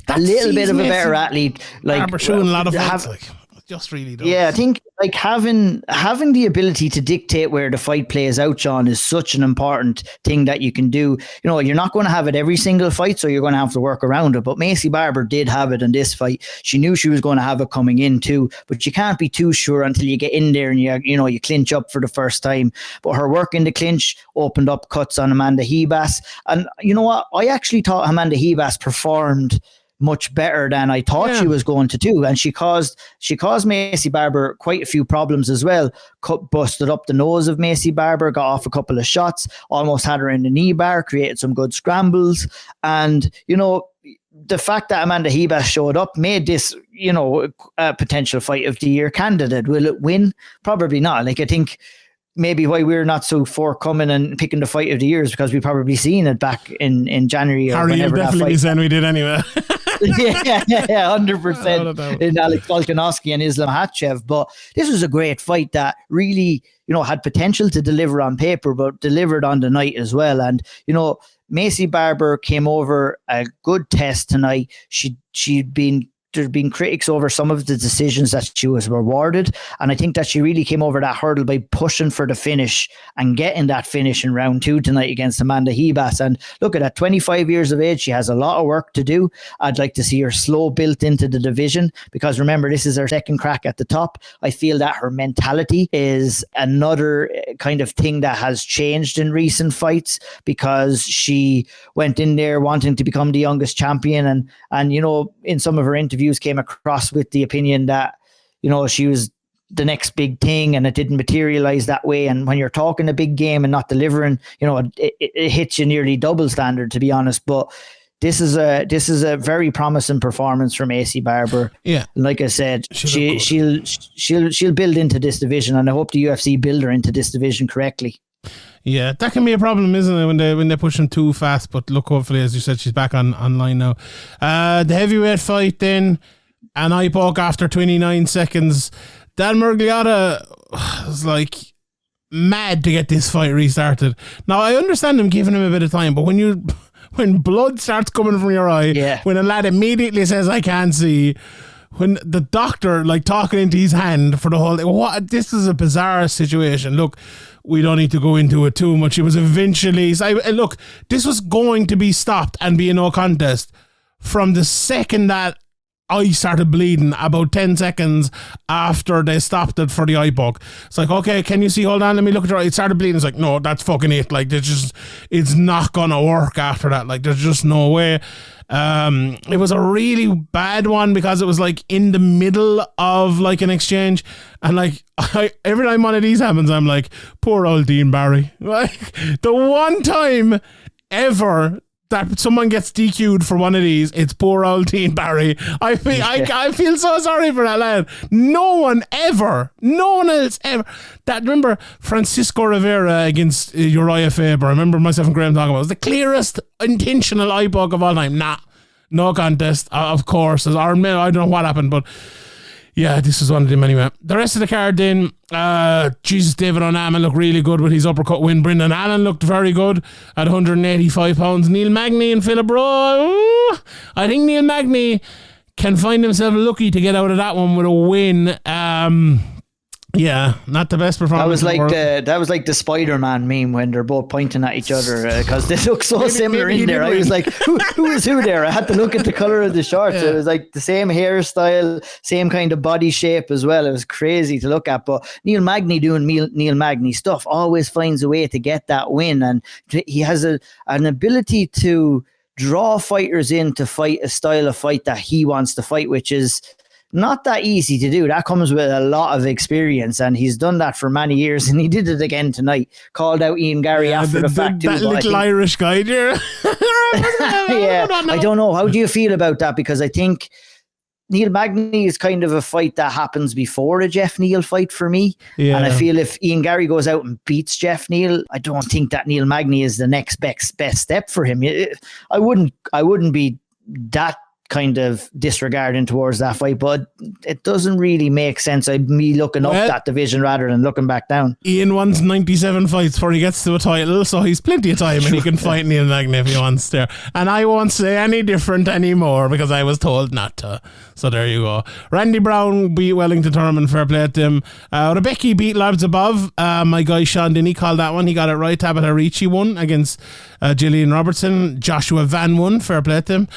a little bit of a better athlete. Barber shooting a lot of fights, just really does. Yeah, I think having the ability to dictate where the fight plays out, John, is such an important thing that you can do. You're not going to have it every single fight, so you're going to have to work around it. But Macy Barber did have it in this fight. She knew she was going to have it coming in too, but you can't be too sure until you get in there and you clinch up for the first time. But her work in the clinch opened up cuts on Amanda Hebas. And you know what? I actually thought Amanda Hebas performed much better than I thought she was going to do. And she caused Macy Barber quite a few problems as well. Busted up the nose of Macy Barber, got off a couple of shots, almost had her in the knee bar, created some good scrambles. And, you know, the fact that Amanda Hebas showed up made this, you know, a potential fight of the year candidate. Will it win? Probably not. Like, I think maybe why we're not so forthcoming and picking the fight of the year is because we probably seen it back in January. Harry, you'll definitely be saying we did anyway. yeah, 100% in Alex Volkanovski and Islam Makhachev. But this was a great fight that really, you know, had potential to deliver on paper, but delivered on the night as well. And, you know, Macy Barber came over a good test tonight. There's been critics over some of the decisions that she was rewarded. And I think that she really came over that hurdle by pushing for the finish and getting that finish in round 2 tonight against Amanda Hebas. And look at that, 25 years of age. She has a lot of work to do. I'd like to see her slow built into the division, because remember, this is her second crack at the top. I feel that her mentality is another kind of thing that has changed in recent fights, because she went in there wanting to become the youngest champion. And you know, in some of her interviews came across with the opinion that, you know, she was the next big thing, and it didn't materialize that way. And when you're talking a big game and not delivering, you know, it hits you nearly double standard, to be honest. But this is a very promising performance from Macy Barber. Yeah, like I said, she'll build into this division, and I hope the UFC build her into this division correctly. Yeah, that can be a problem, isn't it, when they push them too fast? But look, hopefully, as you said, she's back online now. The heavyweight fight then, an eye poke after 29 seconds. Dan Miragliotta was like mad to get this fight restarted. Now, I understand him giving him a bit of time, but when blood starts coming from your eye, when a lad immediately says, I can't see, when the doctor like talking into his hand for the whole this is a bizarre situation. Look, we don't need to go into it too much. It was eventually, look, this was going to be stopped and be a no contest from the second that eye started bleeding, about 10 seconds after they stopped it for the eye poke. It's like, okay, can you see? Hold on, let me look at your eye. It started bleeding. It's like, no, that's fucking it. Like, it's not gonna work after that. Like, there's just no way. It was a really bad one because it was like in the middle of like an exchange, and like every time one of these happens, I'm like, poor old Dean Barry. Like, the one time ever that someone gets DQ'd for one of these, it's poor old Dean Barry. I feel so sorry for that lad. No one else ever. Remember Francisco Rivera against Uriah Faber? I remember myself and Graham talking about it. It was the clearest intentional eye poke of all time. No contest, of course. I don't know what happened, but yeah, this is one of them anyway. The rest of the card then, Jesus, David Onama looked really good with his uppercut win. Brendan Allen looked very good at 185 pounds. Neil Magny and Philip Rowe. I think Neil Magny can find himself lucky to get out of that one with a win. Yeah, not the best performance. That was like the Spider-Man meme when they're both pointing at each other because they look so similar in there. I was like, who is who there? I had to look at the color of the shorts. Yeah. It was like the same hairstyle, same kind of body shape as well. It was crazy to look at. But Neil Magny doing Neil Magny stuff always finds a way to get that win, and he has an ability to draw fighters in to fight a style of fight that he wants to fight, which is not that easy to do. That comes with a lot of experience, and he's done that for many years, and he did it again tonight. Called out Ian Gary after the fact too. That little Irish guy there. Yeah, I don't know. How do you feel about that? Because I think Neil Magny is kind of a fight that happens before a Jeff Neal fight for me. Yeah. And I feel if Ian Gary goes out and beats Jeff Neal, I don't think that Neil Magny is the next best step for him. I wouldn't be that kind of disregarding towards that fight, but it doesn't really make sense. Me looking up that division rather than looking back down. Ian wants 97 fights before he gets to a title, so he's plenty of time and he can fight Neil Magny if he wants to. And I won't say any different anymore because I was told not to. So there you go. Randy Brown beat Wellington Thurman, fair play to him. Rebecca beat Labs Above. My guy Sean Denny called that one. He got it right. Tabitha Ricci won against Gillian Robertson. Joshua Van won, fair play to him.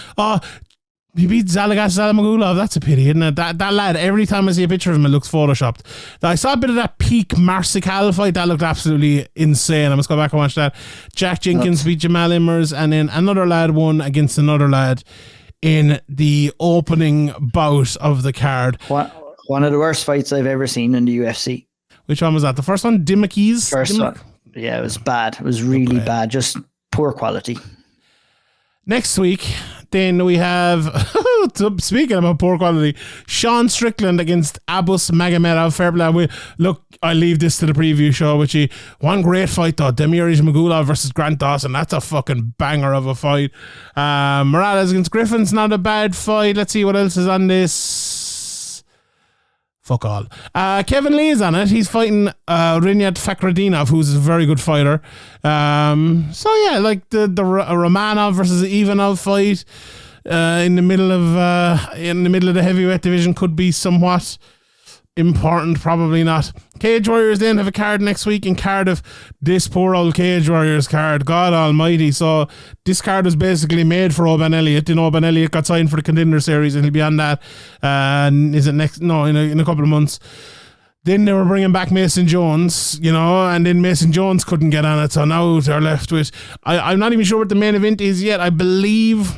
He beat Zalagas Zalamagulov. That's a pity, isn't it? That lad, every time I see a picture of him, it looks photoshopped. I saw a bit of that peak Marsical fight. That looked absolutely insane. I must go back and watch that. Jack Jenkins beat Jamal Immers, and then another lad won against another lad in the opening bout of the card. One of the worst fights I've ever seen in the UFC. Which one was that? The first one? Dimmock's? First one. Yeah, it was bad. It was really bad. Just poor quality. Next week, then we have, speaking about poor quality, Sean Strickland against Abus Magomedov. Fair play. Look, I'll leave this to the preview show, which one great fight though. Demiris Magulov versus Grant Dawson. That's a fucking banger of a fight. Morales against Griffin's not a bad fight. Let's see what else is on this. Fuck all. Kevin Lee is on it. He's fighting Rinat Fakhretdinov, who's a very good fighter. So yeah, like the Romanov versus Ivanov fight in the middle of the heavyweight division could be somewhat important, probably not. Cage Warriors then have a card next week in Cardiff. This poor old Cage Warriors card, God almighty. So this card was basically made for Oban Elliott. You know, Oban Elliott got signed for the Contender Series and he'll be on that. Is it next? No, in a couple of months. Then they were bringing back Mason Jones, you know, and then Mason Jones couldn't get on it. So now they're left with, I'm not even sure what the main event is yet. I believe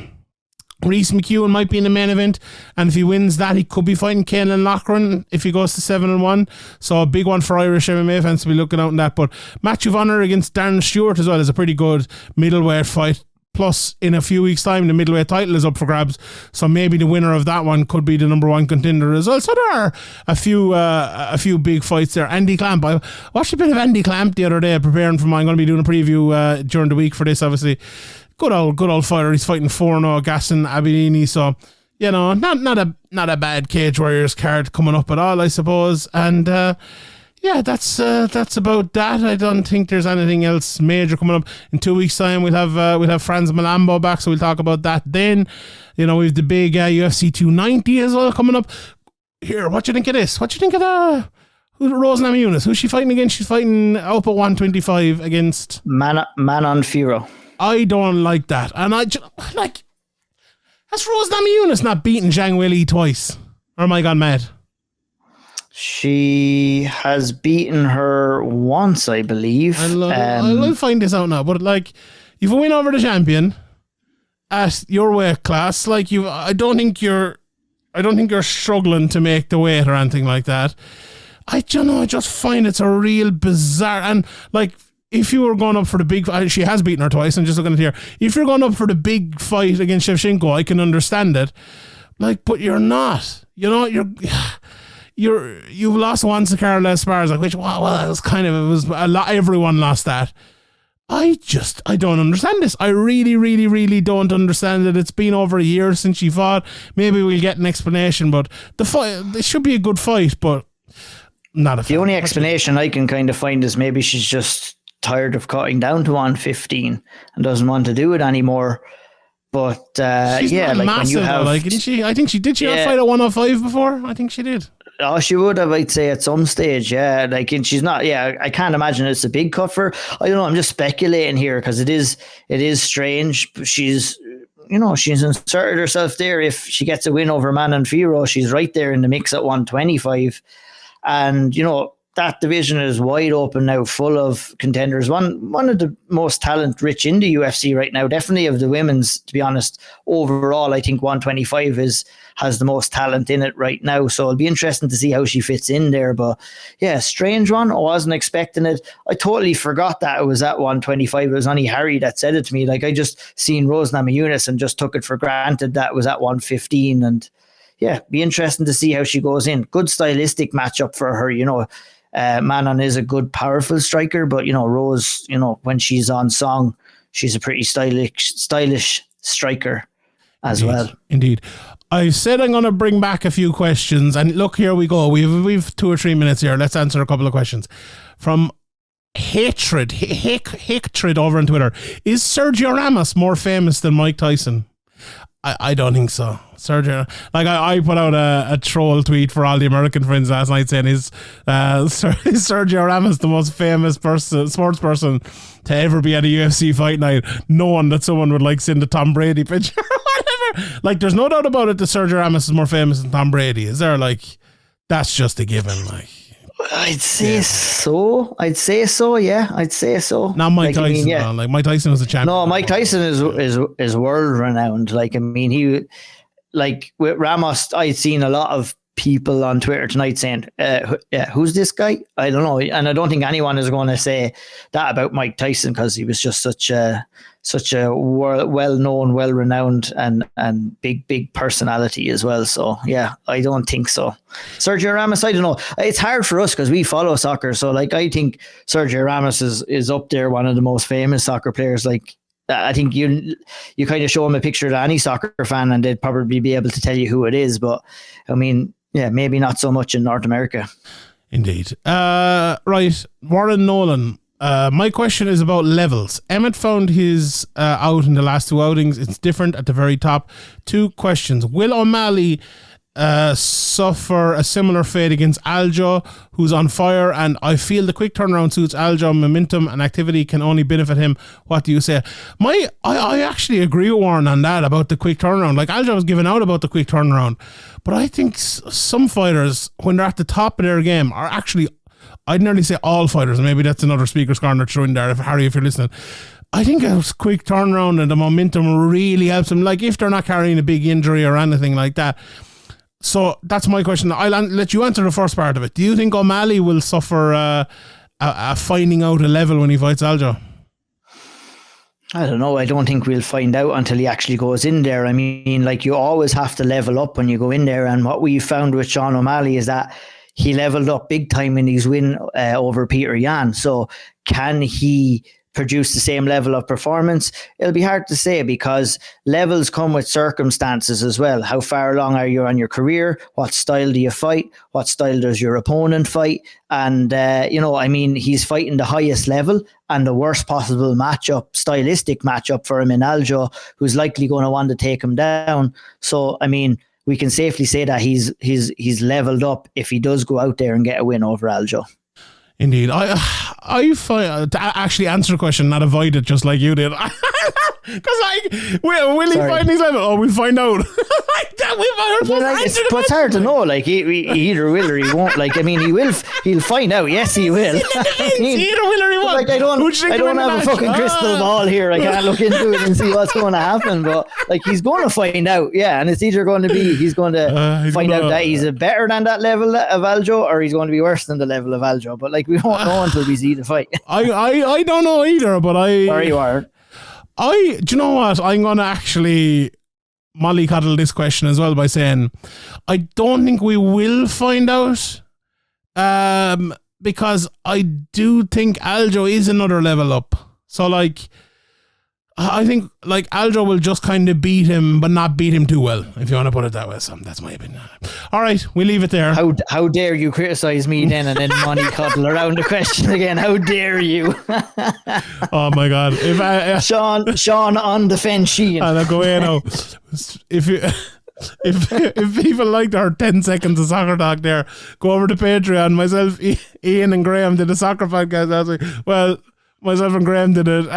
Reese McEwen might be in the main event, and if he wins that, he could be fighting Caelan Loughran if he goes to 7-1. So a big one for Irish MMA fans to be looking out in that. But Matthew Vonner against Darren Stewart as well is a pretty good middleweight fight. Plus, in a few weeks' time, the middleweight title is up for grabs. So maybe the winner of that one could be the number one contender as well. So there are a few big fights there. Andy Clamp. I watched a bit of Andy Clamp the other day preparing for I'm going to be doing a preview during the week for this, obviously. Good old fighter. He's fighting 4-0 Gaston Abidini. So, you know, not a bad Cage Warriors card coming up at all, I suppose. And yeah, that's about that. I don't think there's anything else major coming up. In 2 weeks' time, we'll have Franz Malambo back, so we'll talk about that then. You know, we've the big UFC 290 as well coming up. Here, what do you think of this? What do you think of Rose Namajunas? Who's she fighting against? She's fighting up at 125 against Manon Fiorot. I don't like that. And has Rose Namajunas not beaten Zhang Weili twice? Or am I gone mad? She has beaten her once, I believe. I'll find this out now. But like, you've a win over the champion at your weight class. Like I don't think you're struggling to make the weight or anything like that. I don't know. I just find it's a real bizarre, and like, if you were going up for the big, she has beaten her twice. I'm just looking at here. If you're going up for the big fight against Shevchenko, I can understand it. Like, but you're not. You know, you've lost once to Carla Esparza, which well, it was a lot. Everyone lost that. I don't understand this. I really, really, really don't understand it. It's been over a year since she fought. Maybe we'll get an explanation, but the fight, it should be a good fight, but not a fight. The only explanation I can kind of find is maybe she's just tired of cutting down to 115 and doesn't want to do it anymore. But yeah, like massive, when you have, like, didn't she? I think she did. She not fight at 105 before. I think she did. Oh, she would have, I'd say, at some stage. Yeah, like, and she's not. Yeah, I can't imagine it's a big cut for her. I don't know. I'm just speculating here because it is strange. She's inserted herself there. If she gets a win over Manon Fiorot, she's right there in the mix at 125, and you know, that division is wide open now, full of contenders. One of the most talent rich in the UFC right now, definitely of the women's, to be honest. Overall, I think 125 has the most talent in it right now. So it'll be interesting to see how she fits in there. But yeah, strange one. I wasn't expecting it. I totally forgot that it was at 125. It was only Harry that said it to me. Like, I just seen Rose Namajunas and just took it for granted that it was at 115. And yeah, be interesting to see how she goes in. Good stylistic matchup for her, you know. Manon is a good, powerful striker, but you know, Rose, you know, when she's on song, she's a pretty stylish striker as well. Indeed. I said I'm going to bring back a few questions, and look, here we go. We've 2 or 3 minutes here. Let's answer a couple of questions from Hatred over on Twitter. Is Sergio Ramos more famous than Mike Tyson? I don't think so. Sergio, like I put out a troll tweet for all the American friends last night saying is Sergio Ramos the most famous sports person to ever be at a UFC fight night, knowing that someone would like send a Tom Brady picture or whatever. Like, there's no doubt about it that Sergio Ramos is more famous than Tom Brady. Is there? Like, that's just a given. Like, I'd say so. Yeah, I'd say so. Not Mike Tyson. Like Mike Tyson was a champion. No, Mike Tyson is world renowned. Like, I mean, he, like with Ramos, I'd seen a lot of people on Twitter tonight saying, who's this guy? I don't know. And I don't think anyone is going to say that about Mike Tyson, because he was just such a well-known, well-renowned and big personality as well. So yeah, I don't think so. Sergio Ramos, I don't know. It's hard for us because we follow soccer. So like, I think Sergio Ramos is up there, one of the most famous soccer players. Like, I think you kind of show him a picture to any soccer fan and they'd probably be able to tell you who it is. But I mean, yeah, maybe not so much in North America. Indeed. Right, Warren Nolan. My question is about levels. Emmett found his out in the last 2 outings. It's different at the very top. 2 questions. Will O'Malley suffer a similar fate against Aljo, who's on fire? And I feel the quick turnaround suits Aljo. Momentum and activity can only benefit him. What do you say? I actually agree with Warren on that about the quick turnaround. Like, Aljo was giving out about the quick turnaround, but I think some fighters, when they're at the top of their game, are actually, I'd nearly say all fighters, and maybe that's another speaker's corner throw in there, if Harry, if you're listening. I think a quick turnaround and the momentum really helps them, like if they're not carrying a big injury or anything like that. So that's my question. I'll let you answer the first part of it. Do you think O'Malley will suffer a finding out a level when he fights Aljo? I don't know. I don't think we'll find out until he actually goes in there. I mean, like, you always have to level up when you go in there. And what we found with Sean O'Malley is that he leveled up big time in his win over Peter Yan. So can he produce the same level of performance? It'll be hard to say, because levels come with circumstances as well. How far along are you on your career? What style do you fight? What style does your opponent fight? And, I mean, he's fighting the highest level and the worst possible stylistic matchup for him in Aljo, who's likely going to want to take him down. So, I mean, we can safely say that he's leveled up if he does go out there and get a win over Aljo. Indeed. I find, to actually answer the question, not avoid it just like you did. Because like, will he find his level? Oh, we'll find out. Like that, it's hard to know. Like, he either will or he won't. Like, I mean, he'll find out. Yes, he will. I mean, he either will or he won't. Like, I don't have a fucking crystal ball here. I can't look into it and see what's going to happen. But like, he's going to find out. Yeah, and it's either going to be he's going to find out that he's better than that level of Aljo, or he's going to be worse than the level of Aljo. But like, we won't know until we see the fight. I don't know either. But Sorry, you are. Do you know what? I'm going to actually mollycoddle this question as well by saying I don't think we will find out, because I do think Aljo is another level up. So like, I think like Aljo will just kind of beat him, but not beat him too well, if you want to put it that way. So that's my opinion. All right, we leave it there. How dare you criticize me then and then mollycoddle around the question again? How dare you? Oh my God! If Sean on the fence, Sheehan. I'll go away now. If people liked our 10 seconds of soccer talk there, go over to Patreon. Myself, Ian and Graham did a soccer podcast last week. Well, myself and Graham did it.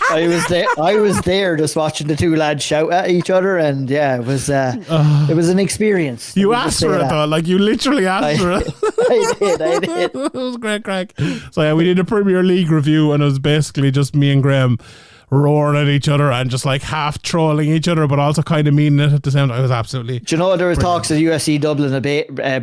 I was there just watching the two lads shout at each other, and yeah, it was an experience. You asked for it though, like you literally asked for it. I did. It was great crack. So yeah, we did a Premier League review, and it was basically just me and Graham roaring at each other and just like half trolling each other, but also kind of meaning it at the same time. It was absolutely. Do you know there was talks of UFC Dublin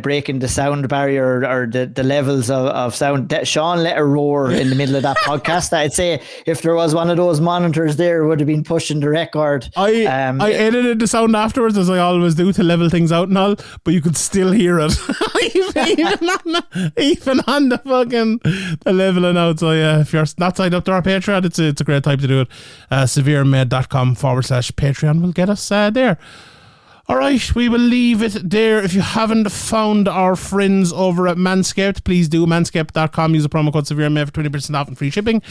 breaking the sound barrier or the levels of sound? Sean let a roar in the middle of that podcast. I'd say if there was one of those monitors there, it would have been pushing the record. I edited the sound afterwards, as I always do, to level things out and all, but you could still hear it. even on the fucking the leveling out. So yeah, if you're not signed up to our Patreon, it's a great time to do it. SevereMMA.com/Patreon will get us there. All right, we will leave it there. If you haven't found our friends over at Manscaped, please do. Manscaped.com. Use the promo code SevereMMA for 20% off and free shipping.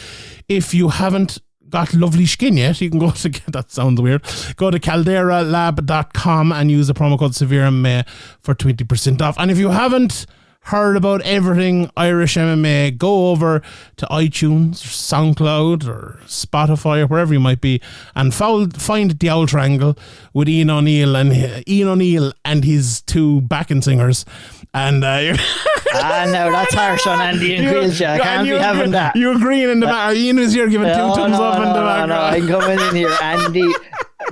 If you haven't got lovely skin yet, you can go to, that sounds weird, go to calderalab.com and use the promo code SevereMMA for 20% off. And if you haven't heard about everything Irish MMA, go over to iTunes, or SoundCloud, or Spotify, or wherever you might be, and find The Owl Triangle with Ian O'Neill and his two backing singers. And no, that's harsh on Andy and Quilcha. I can't be having that. You're agreeing in the back. Ian is here giving two thumbs up in the background. No, I'm coming in here. Andy,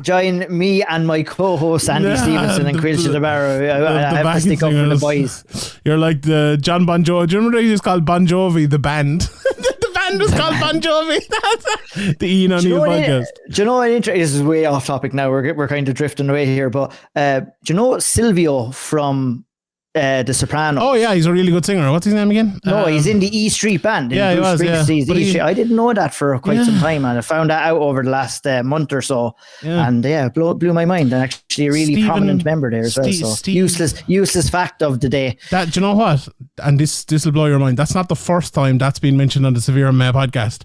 join me and my co-host Andy Stevenson and Quilcha DeBarrow. I have to stick up for the boys. You're like the John Bon Jovi. Do you remember they used to call Bon Jovi the band? The band was called Bon Jovi. The Ian O'Neill podcast. Do you know what? This is way off topic now. We're kind of drifting away here, but do you know Silvio from The Sopranos? Oh yeah, he's a really good singer. What's his name again? No, he's in the E Street Band. Yeah, he was. Yeah. I didn't know that for quite some time, and I found that out over the last month or so. Yeah. And blew my mind. And actually, a really prominent member there as well. So useless fact of the day. That, do you know what? And this will blow your mind. That's not the first time that's been mentioned on the SevereMMA podcast.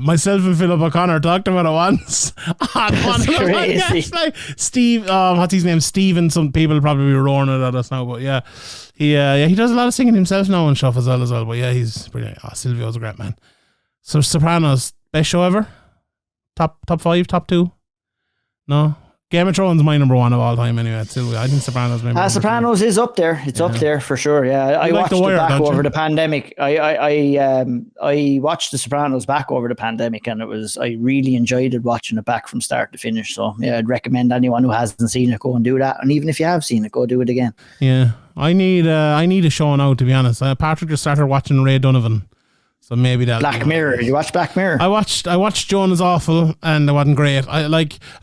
Myself and Philip O'Connor talked about it once on one of the podcasts. Like Steve, what's his name? Steven. Some people probably roaring at us now, but yeah. He does a lot of singing himself now and stuff as well. But yeah, he's brilliant. Silvio's a great man. So Sopranos, best show ever? Top 5, top 2? No? Game of Thrones my number 1 of all time anyway. Silvio. I think Sopranos maybe. Sopranos is up there. It's up there for sure. Yeah, I watched it back over the pandemic. I watched The Sopranos back over the pandemic, and I really enjoyed it watching it back from start to finish. So yeah, I'd recommend anyone who hasn't seen it go and do that. And even if you have seen it, go do it again. Yeah, I need a show now, to be honest. Patrick just started watching Ray Donovan. So maybe that Black Mirror. Did you watch Black Mirror? I watched Joan is Awful, and it wasn't great.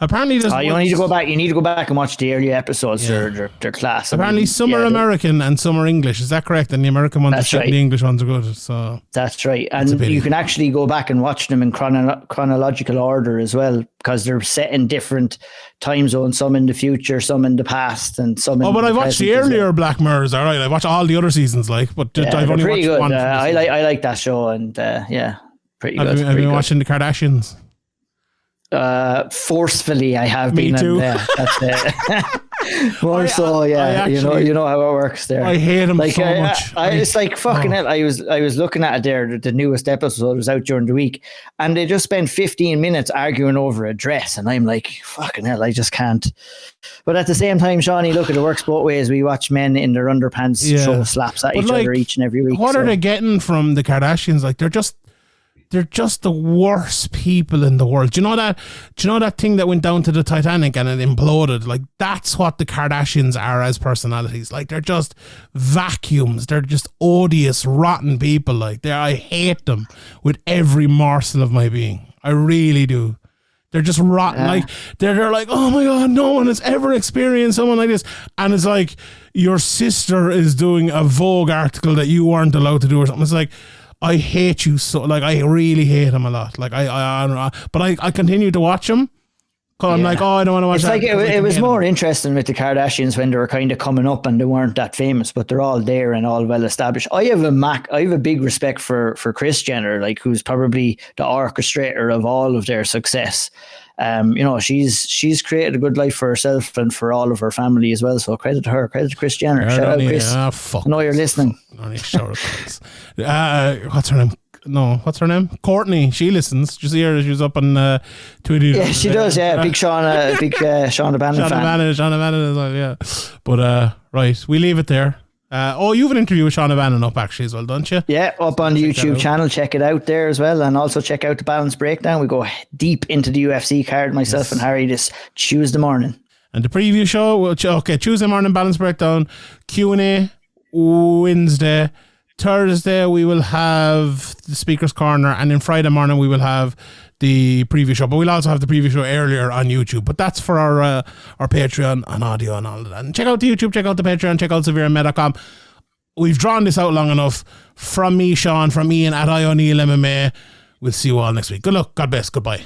Apparently there's you need to go back. You need to go back and watch the early episodes. Yeah. They're class. Apparently some are American and some are English. Is that correct? And the American ones are shit, the English ones are good. So that's right. And you can actually go back and watch them in chronological order as well, because they're set in different time zones. Some in the future, some in the past, and some. But I watched the earlier Black Mirrors. All right, I watched all the other seasons. But I've only watched good. one. I like that show, and pretty good. Have you been watching the Kardashians? Forcefully, I have been. Me too. That's it. More so, yeah. You know how it works there. I hate them so much. It's like fucking hell. I was looking at it there. The newest episode was out during the week, and they just spent 15 minutes arguing over a dress, and I'm like, fucking hell, I just can't. But at the same time, Shawnee, look, it works both ways. We watch men in their underpants throw slaps at each other each and every week. What are they getting from the Kardashians? Like, they're just the worst people in the world. Do you know that thing that went down to the Titanic and it imploded? Like, that's what the Kardashians are as personalities. Like, they're just vacuums. They're just odious, rotten people. Like, I hate them with every morsel of my being. I really do. They're just rotten. Yeah. Like, they're like, oh my God, no one has ever experienced someone like this. And it's like, your sister is doing a Vogue article that you weren't allowed to do or something. It's like, I hate you so. Like, I really hate him a lot. Like, but I continue to watch him. Cause I'm like, I don't want to watch. It's that. Like it was more interesting with the Kardashians when they were kind of coming up and they weren't that famous, but they're all there and all well established. I have a big respect for Kris Jenner, like, who's probably the orchestrator of all of their success. She's created a good life for herself and for all of her family as well. So credit to her, credit to Kris Jenner. Shout out, Kris. I know you're listening. What's her name? No, what's her name? Courtney. She listens. Did you see her? She was up on Twitter. Yeah, she does. Yeah, big Shauna Bannon fan. Shauna Bannon as well. Yeah, but right, we leave it there. You have an interview with Shauna Bannon up actually as well, don't you? Yeah, up on the YouTube channel. Check it out there as well, and also check out the Balance Breakdown. We go deep into the UFC card, myself and Harry, this Tuesday morning. And the preview show, Tuesday morning Balance Breakdown, Q&A Wednesday. Thursday we will have the Speaker's Corner, and then Friday morning we will have the preview show. But we'll also have the preview show earlier on YouTube. But that's for our Patreon and audio and all of that. And check out the YouTube, check out the Patreon, check out SevereMMA.com. We've drawn this out long enough. From me, Sean, from Ian at I O'Neill MMA. We'll see you all next week. Good luck. God bless. Goodbye.